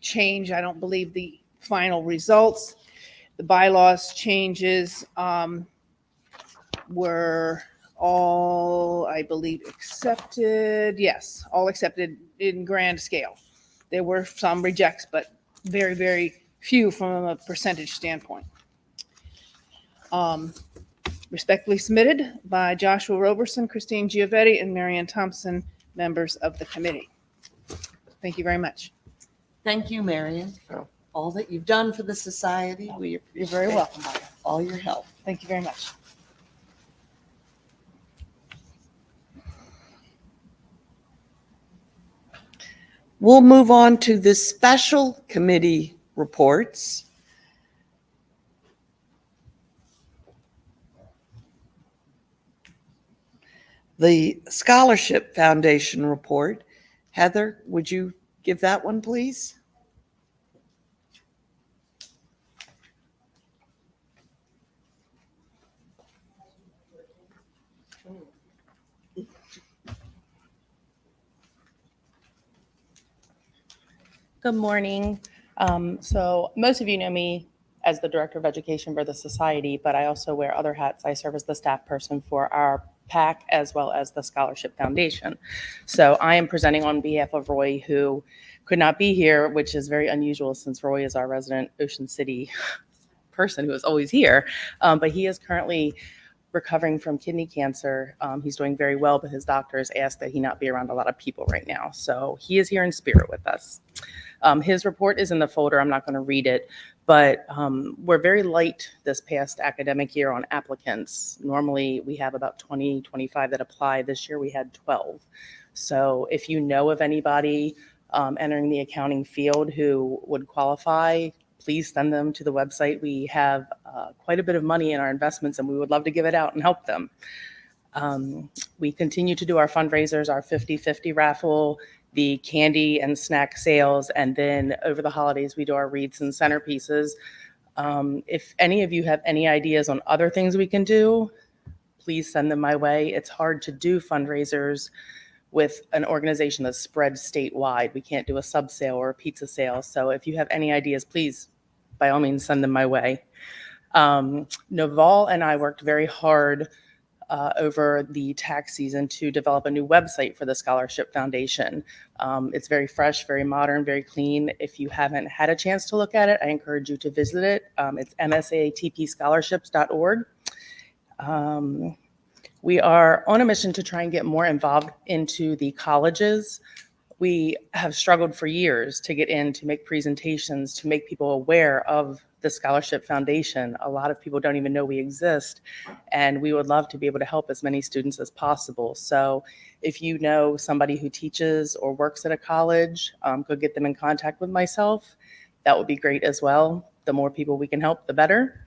S4: change, I don't believe, the final results. The bylaws changes were all, I believe, accepted. Yes, all accepted in grand scale. There were some rejects, but very, very few from a percentage standpoint. Respectfully submitted by Joshua Roberson, Christine Giovetti, and Marianne Thompson, members of the committee. Thank you very much.
S1: Thank you, Marion, for all that you've done for the society. We
S4: You're very
S1: appreciate
S4: welcome, Barbara.
S1: all your help.
S4: Thank you very much.
S1: We'll move on to the special committee reports. The Scholarship Foundation report. Heather, would you give that one, please?
S11: Good morning. So most of you know me as the Director of Education for the Society, but I also wear other hats. I serve as the staff person for our PAC as well as the Scholarship Foundation. So I am presenting on behalf of Roy, who could not be here, which is very unusual since Roy is our resident Ocean City person who is always here. But he is currently recovering from kidney cancer. He's doing very well, but his doctors asked that he not be around a lot of people right now. So he is here in spirit with us. His report is in the folder. I'm not going to read it, but we're very light this past academic year on applicants. Normally we have about 20, 25 that apply. This year we had 12. So if you know of anybody entering the accounting field who would qualify, please send them to the website. We have quite a bit of money in our investments and we would love to give it out and help them. We continue to do our fundraisers, our 50-50 raffle, the candy and snack sales, and then over the holidays, we do our wreaths and centerpieces. If any of you have any ideas on other things we can do, please send them my way. It's hard to do fundraisers with an organization that's spread statewide. We can't do a sub sale or a pizza sale. So if you have any ideas, please, by all means, send them my way. Naval and I worked very hard over the tax season to develop a new website for the Scholarship Foundation. It's very fresh, very modern, very clean. If you haven't had a chance to look at it, I encourage you to visit it. It's MSATPscholarships.org. We are on a mission to try and get more involved into the colleges. We have struggled for years to get in, to make presentations, to make people aware of the Scholarship Foundation. A lot of people don't even know we exist, and we would love to be able to help as many students as possible. So if you know somebody who teaches or works at a college, could get them in contact with myself. That would be great as well. The more people we can help, the better.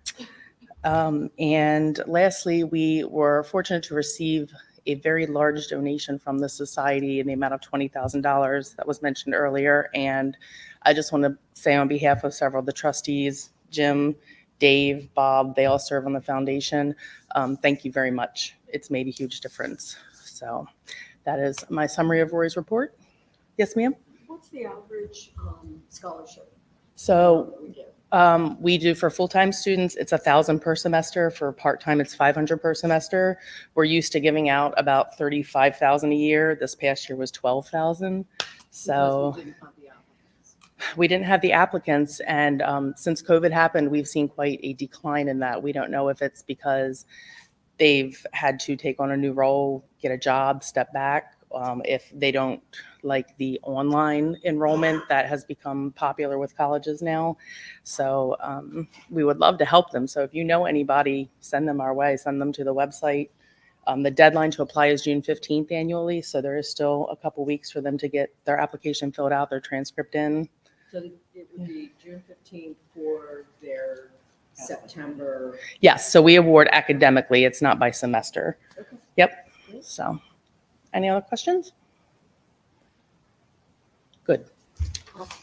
S11: And lastly, we were fortunate to receive a very large donation from the society in the amount of $20,000 that was mentioned earlier. And I just want to say on behalf of several of the trustees, Jim, Dave, Bob, they all serve on the foundation. Thank you very much. It's made a huge difference. So that is my summary of Roy's report. Yes, ma'am?
S2: What's the average scholarship?
S11: So we do for full-time students, it's 1,000 per semester. For part-time, it's 500 per semester. We're used to giving out about 35,000 a year. This past year was 12,000. So we didn't have the applicants. And since COVID happened, we've seen quite a decline in that. We don't know if it's because they've had to take on a new role, get a job, step back. If they don't like the online enrollment that has become popular with colleges now. So we would love to help them. So if you know anybody, send them our way, send them to the website. The deadline to apply is June 15th annually. So there is still a couple weeks for them to get their application filled out, their transcript in.
S2: So it would be June 15th for their September.
S11: Yes, so we award academically. It's not by semester.
S2: Okay.
S11: Yep. So any other questions? Good.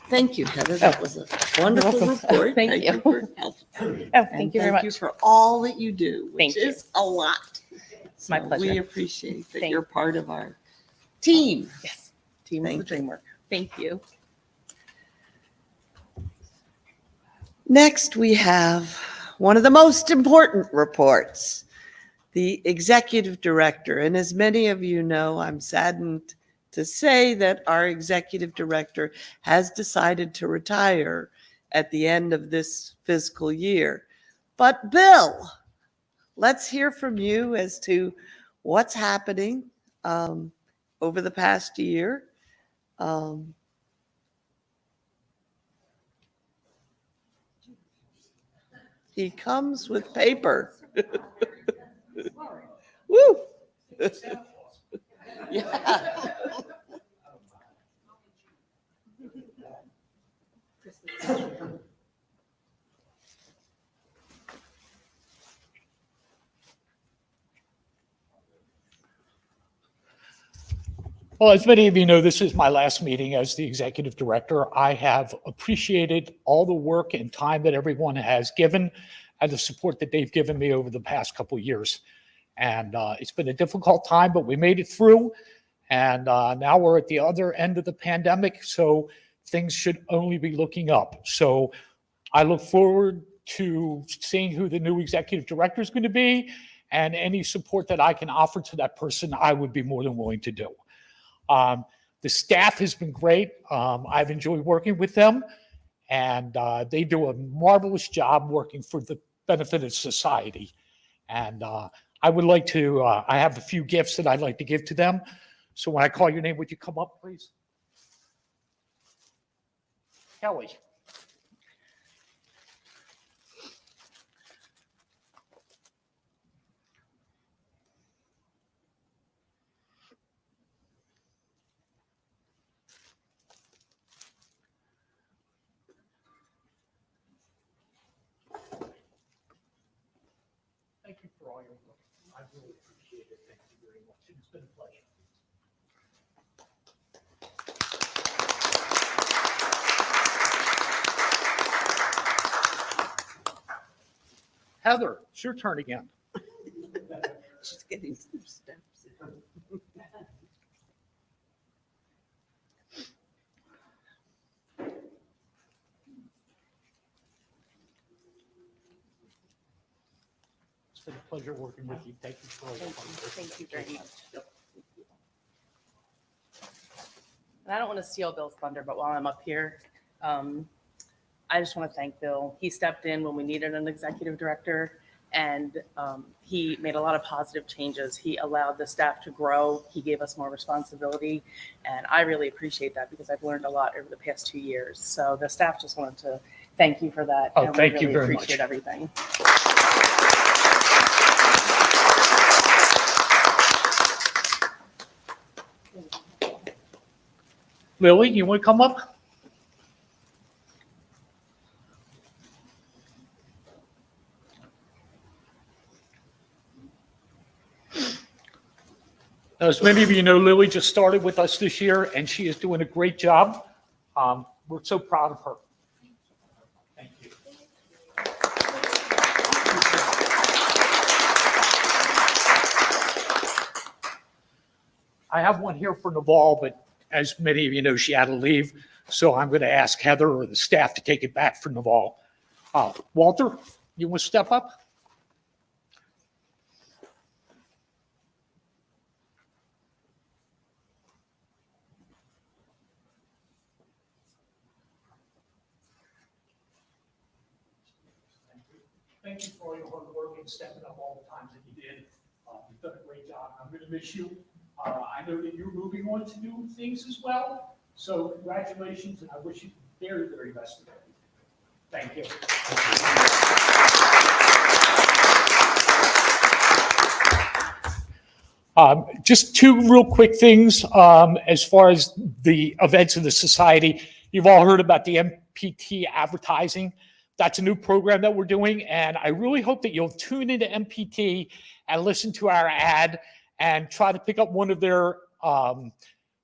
S1: Thank you, Heather. That was a wonderful
S11: welcome.
S1: report.
S11: Thank you.
S1: for help.
S11: Oh,
S1: And
S11: thank you very
S1: Thank you
S11: much.
S1: for all that you do, which
S11: Thank you.
S1: is a lot.
S11: My
S1: So
S11: pleasure.
S1: We appreciate that
S11: Thank
S1: you're part of our team.
S11: Yes. Team of the
S1: Thank you.
S11: dream work. Thank you.
S1: Next, we have one of the most important reports, the executive director. And as many of you know, I'm saddened to say that our executive director has decided to retire at the end of this fiscal year. But Bill, let's hear from you as to what's happening over the past year. He comes with paper. Woo! Yeah.
S6: Well, as many of you know, this is my last meeting as the executive director. I have appreciated all the work and time that everyone has given and the support that they've given me over the past couple of years. And it's been a difficult time, but we made it through. And now we're at the other end of the pandemic, so things should only be looking up. So I look forward to seeing who the new executive director is going to be, and any support that I can offer to that person, I would be more than willing to do. The staff has been great. I've enjoyed working with them, and they do a marvelous job working for the benefit of society. And I would like to, I have a few gifts that I'd like to give to them. So when I call your name, would you come up, please? Kelly. Thank you for all your work. I really appreciate it. Thank you very much. It's been a pleasure. Heather, it's your turn again.
S3: She's getting some steps.
S6: It's been a pleasure working with you. Thank you for all your hard work.
S11: Thank you very much. And I don't want to steal Bill's thunder, but while I'm up here, I just want to thank Bill. He stepped in when we needed an executive director, and he made a lot of positive changes. He allowed the staff to grow. He gave us more responsibility, and I really appreciate that because I've learned a lot over the past 2 years. So the staff just wanted to thank you for that.
S6: Oh,
S11: and
S6: thank
S11: we
S6: you
S11: really
S6: very much.
S11: appreciate everything.
S6: Lily, you want to come up? As many of you know, Lily just started with us this year, and she is doing a great job. We're so proud of her. Thank you. I have one here for Naval, but as many of you know, she had to leave. So I'm going to ask Heather or the staff to take it back for Naval. Walter, you want to step up? Thank you for all your hard work and stepping up all the times that you did. You've done a great job. I'm going to miss you. I know that you're moving on to do things as well. So congratulations, and I wish you the very, very best of everything. Thank you. Just two real quick things as far as the events of the society. You've all heard about the MPT advertising. That's a new program that we're doing, and I really hope that you'll tune into MPT and listen to our ad and try to pick up one of their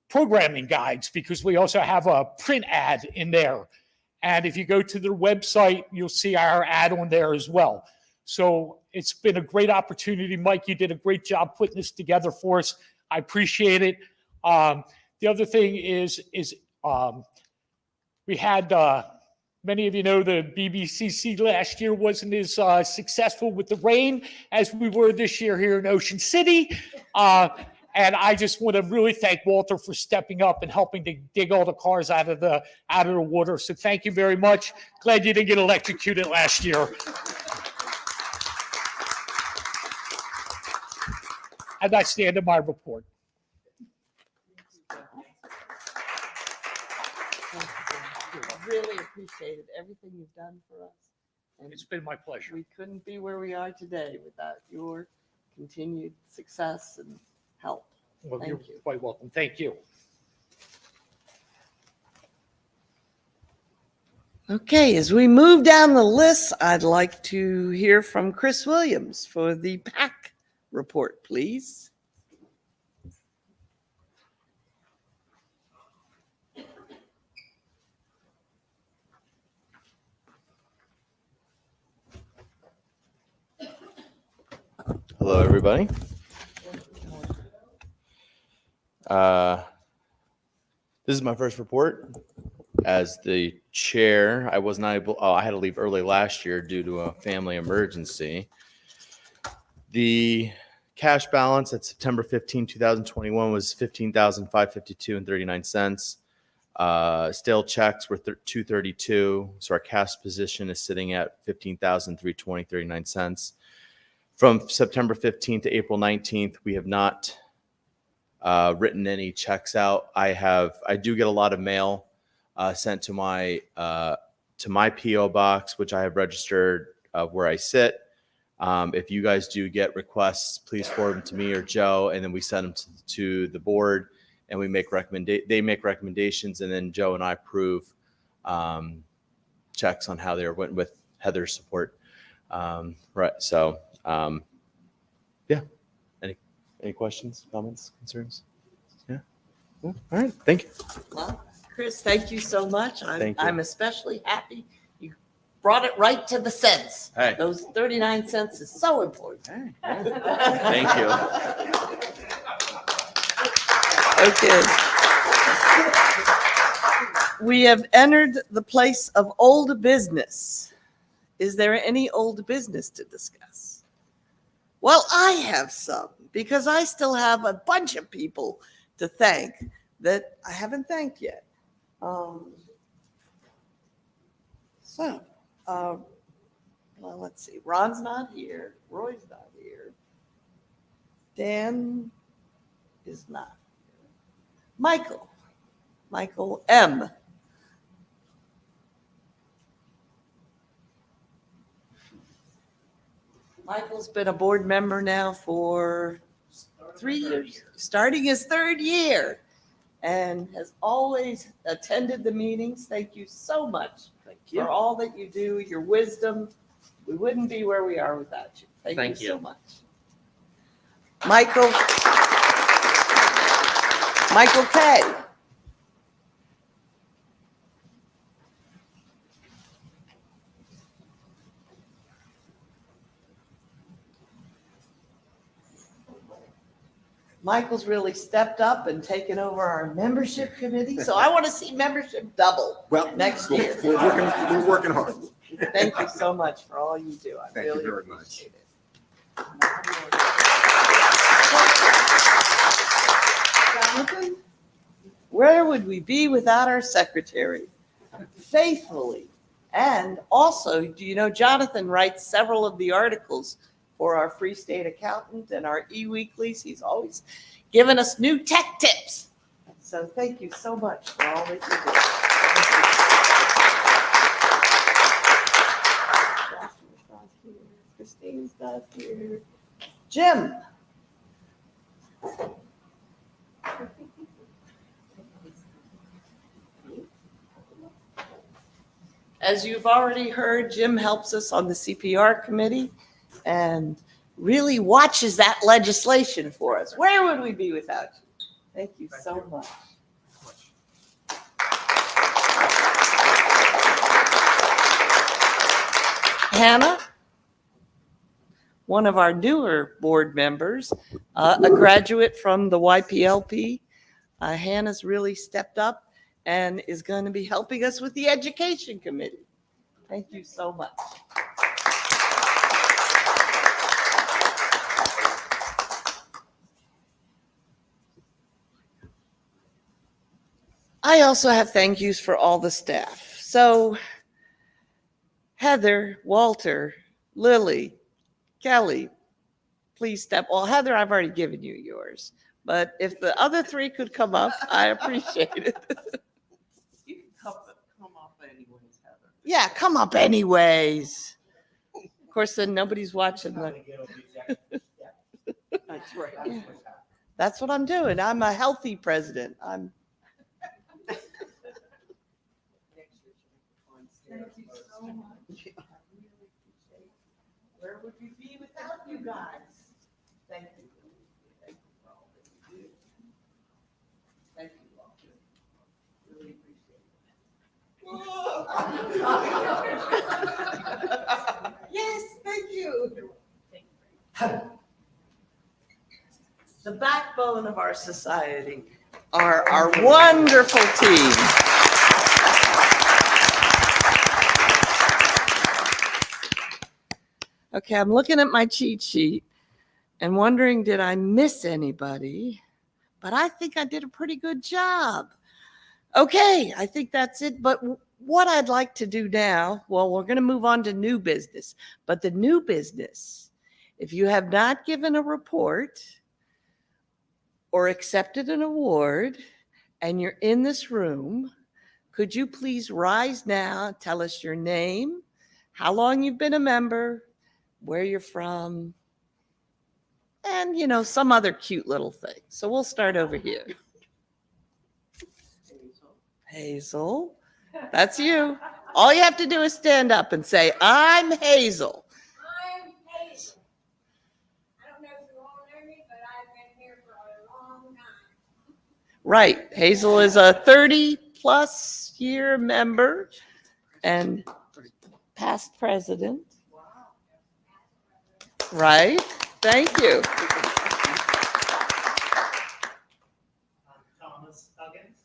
S6: programming guides, because we also have a print ad in there. And if you go to their website, you'll see our ad on there as well. So it's been a great opportunity. Mike, you did a great job putting this together for us. I appreciate it. The other thing is we had Many of you know the BBCC last year wasn't as successful with the rain as we were this year here in Ocean City. And I just want to really thank Walter for stepping up and helping to dig all the cars out of the water. So thank you very much. Glad you didn't get electrocuted last year. And that's the end of my report.
S1: Really appreciated everything you've done for us. And
S6: It's been my pleasure.
S1: we couldn't be where we are today without your continued success and help.
S6: Well,
S1: Thank
S6: you're
S1: you.
S6: quite welcome. Thank you.
S1: Okay, as we move down the list, I'd like to hear from Chris Williams for the PAC report, please.
S12: Hello, everybody. This is my first report as the chair. I was not able, I had to leave early last year due to a family emergency. The cash balance at September 15, 2021 was $15,552.39. Stale checks were $232. So our cash position is sitting at $15,320.39. From September 15th to April 19th, we have not written any checks out. I do get a lot of mail sent to my PO box, which I have registered where I sit. If you guys do get requests, please forward them to me or Joe, and then we send them to the board, and we make they make recommendations, and then Joe and I approve checks on how they went with Heather's support. Right. So, yeah. Any questions, comments, concerns? Yeah. All right. Thank you.
S1: Well, Chris, thank you so much.
S12: Thank you.
S1: I'm especially happy you brought it right to the cents.
S12: Hey.
S1: Those 39 cents is so important.
S12: Thank you.
S1: Okay. We have entered the place of old business. Is there any old business to discuss? Well, I have some, because I still have a bunch of people to thank that I haven't thanked yet. Well, let's see. Ron's not here. Roy's not here. Dan is not here. Michael M. Michael's been a board member now for 3 years, starting his third year, and has always attended the meetings. Thank you so much for all that you do, your wisdom. We wouldn't be where we are without you. Thank you so much. Michael K. Michael's really stepped up and taken over our membership committee, so I want to see membership double next year.
S13: We're working hard.
S1: Thank you so much for all you do. I
S13: Thank you
S1: really
S13: very much.
S1: appreciate it. Jonathan, where would we be without our secretary? Faithfully. And also, do you know Jonathan writes several of the articles for our Free State Accountant and our e-weeklies? He's always given us new tech tips. So thank you so much for all that you do. Christine's not here. Jim. As you've already heard, Jim helps us on the CPR committee and really watches that legislation for us. Where would we be without you? Thank you so much. Hannah, one of our newer board members, a graduate from the YPLP. Hannah's really stepped up and is going to be helping us with the education committee. Thank you so much. I also have thank yous for all the staff. So Heather, Walter, Lily, Kelly, please step. Well, Heather, I've already given you yours, but if the other three could come up, I appreciate it.
S3: You can come up anyways, Heather.
S1: Yeah, come up anyways. Of course, then nobody's watching the.
S3: That's right.
S1: Yeah. That's what I'm doing. I'm a healthy president. I'm. Thank you so much. Where would we be without you guys? Thank you. Thank you for all that you do. Thank you all. Really appreciate it. Yes, thank you. The backbone of our society are our wonderful team. Okay, I'm looking at my cheat sheet and wondering, did I miss anybody? But I think I did a pretty good job. Okay, I think that's it. But what I'd like to do now, well, we're going to move on to new business. But the new business, if you have not given a report or accepted an award and you're in this room, could you please rise now, tell us your name, how long you've been a member, where you're from, and, you know, some other cute little thing. So we'll start over here. Hazel, that's you. All you have to do is stand up and say, I'm Hazel.
S13: I'm Hazel. I don't know if you all know me, but I've been here for a long time.
S1: Right, Hazel is a 30-plus year member and past president. Right, thank you.
S14: Thomas Huggins.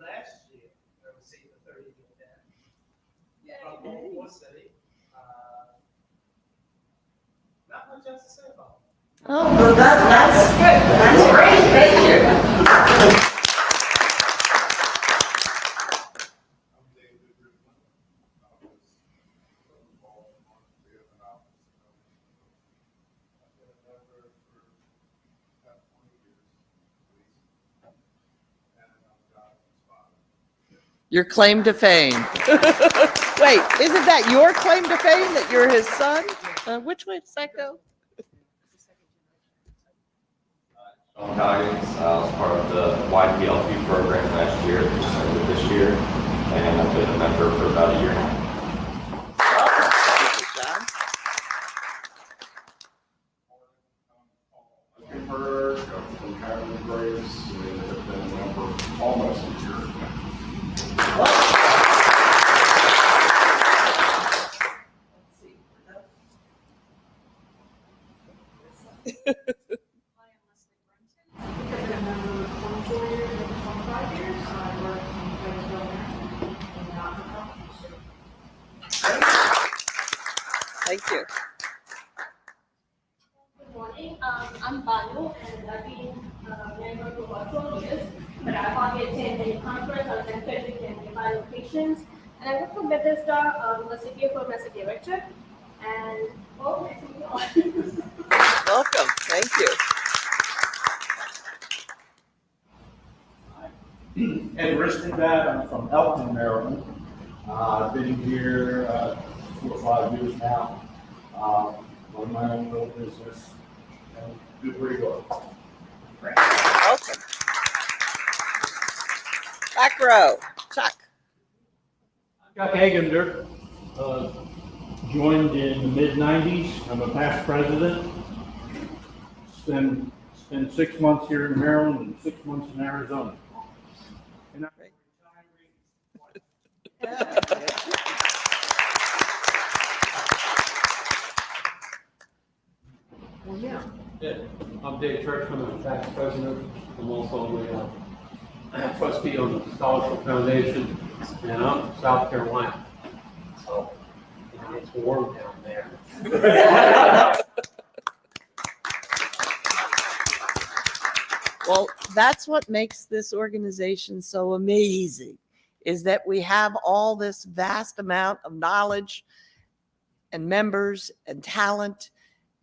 S14: Last year, I received a 30-year debt from Baltimore City. Not much else to say about it.
S1: Oh, well, that's good. That's great. Thank you. Your claim to fame. Wait, isn't that your claim to fame that you're his son? Which way does that go?
S15: Sean Coggins, I was part of the YPLP program last year, started this year, and I've been a member for about a year now.
S16: Heard from having Grace, and have been a member almost a year.
S1: Thank you.
S13: Good morning. I'm Banu, and I've been a member for about 12 years, but I hardly attend any conference other than Frederick and nearby locations. And I work for Bethesda, the CPA firm as a director. And well, I think you all.
S1: Welcome. Thank you.
S17: Ed Ristenbad, I'm from Elton, Maryland. I've been here 4 or 5 years now. Run my own little business and do pretty good.
S1: Welcome. Back row, Chuck.
S17: Chuck Agender, joined in the mid-90s. I'm a past president. Spent 6 months here in Maryland and 6 months in Arizona. And
S1: Well, yeah.
S18: Yeah, I'm Dave Churchman, I'm the past president. I'm also the trustee on the Scholarship Foundation, and I'm from South Carolina.
S14: so it's warm down there.
S1: Well, that's what makes this organization so amazing, is that we have all this vast amount of knowledge and members and talent.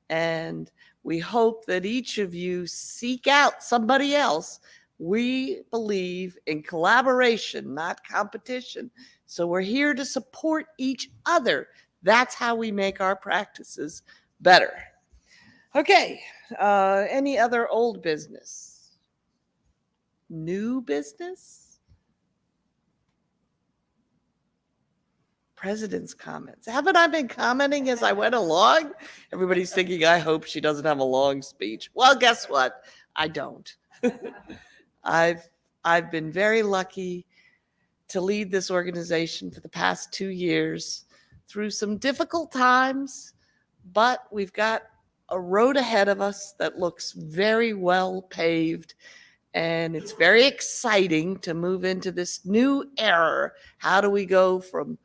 S1: And we hope that each of you seek out somebody else. We believe in collaboration, not competition. So we're here to support each other. That's how we make our practices better. Okay, any other old business? New business? President's comments. Haven't I been commenting as I went along? Everybody's thinking, I hope she doesn't have a long speech. Well, guess what? I don't. I've been very lucky to lead this organization for the past 2 years through some difficult times, but we've got a road ahead of us that looks very well paved. And it's very exciting to move into this new era. How do we go from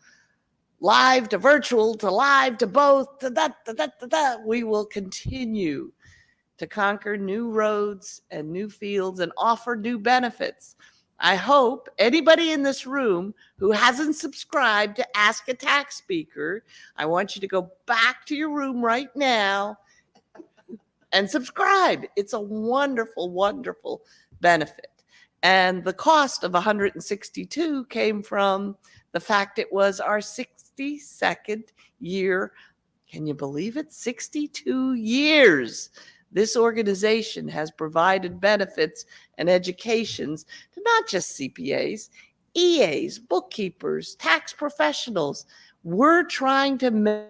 S1: live to virtual to live to both? We will continue to conquer new roads and new fields and offer new benefits. I hope anybody in this room who hasn't subscribed to Ask a Tax Speaker, I want you to go back to your room right now and subscribe. It's a wonderful, wonderful benefit. And the cost of 162 came from the fact it was our 62nd year. Can you believe it? 62 years. This organization has provided benefits and educations to not just CPAs, EAs, bookkeepers, tax professionals. We're trying to make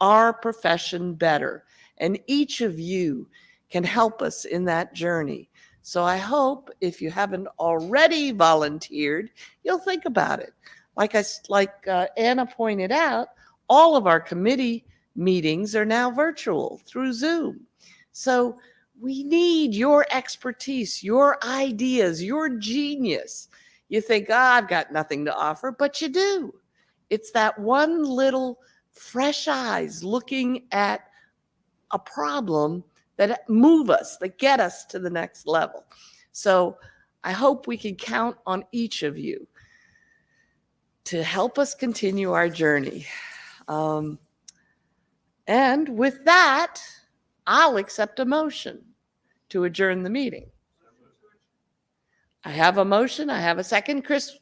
S1: our profession better, and each of you can help us in that journey. So I hope if you haven't already volunteered, you'll think about it. Like Anna pointed out, all of our committee meetings are now virtual through Zoom. So we need your expertise, your ideas, your genius. You think, I've got nothing to offer, but you do. It's that one little fresh eyes looking at a problem that move us, that get us to the next level. So I hope we can count on each of you to help us continue our journey. And with that, I'll accept a motion to adjourn the meeting. I have a motion. I have a second. Chris?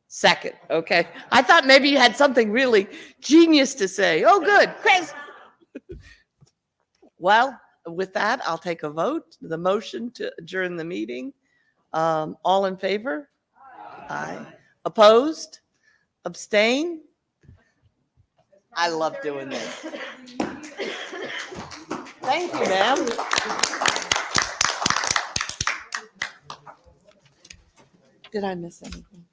S1: Second. Okay. I thought maybe you had something really genius to say. Oh, good. Chris? Well, with that, I'll take a vote. The motion to adjourn the meeting. All in favor? Aye. Opposed? Abstain? I love doing this. Thank you, ma'am. Did I miss anything?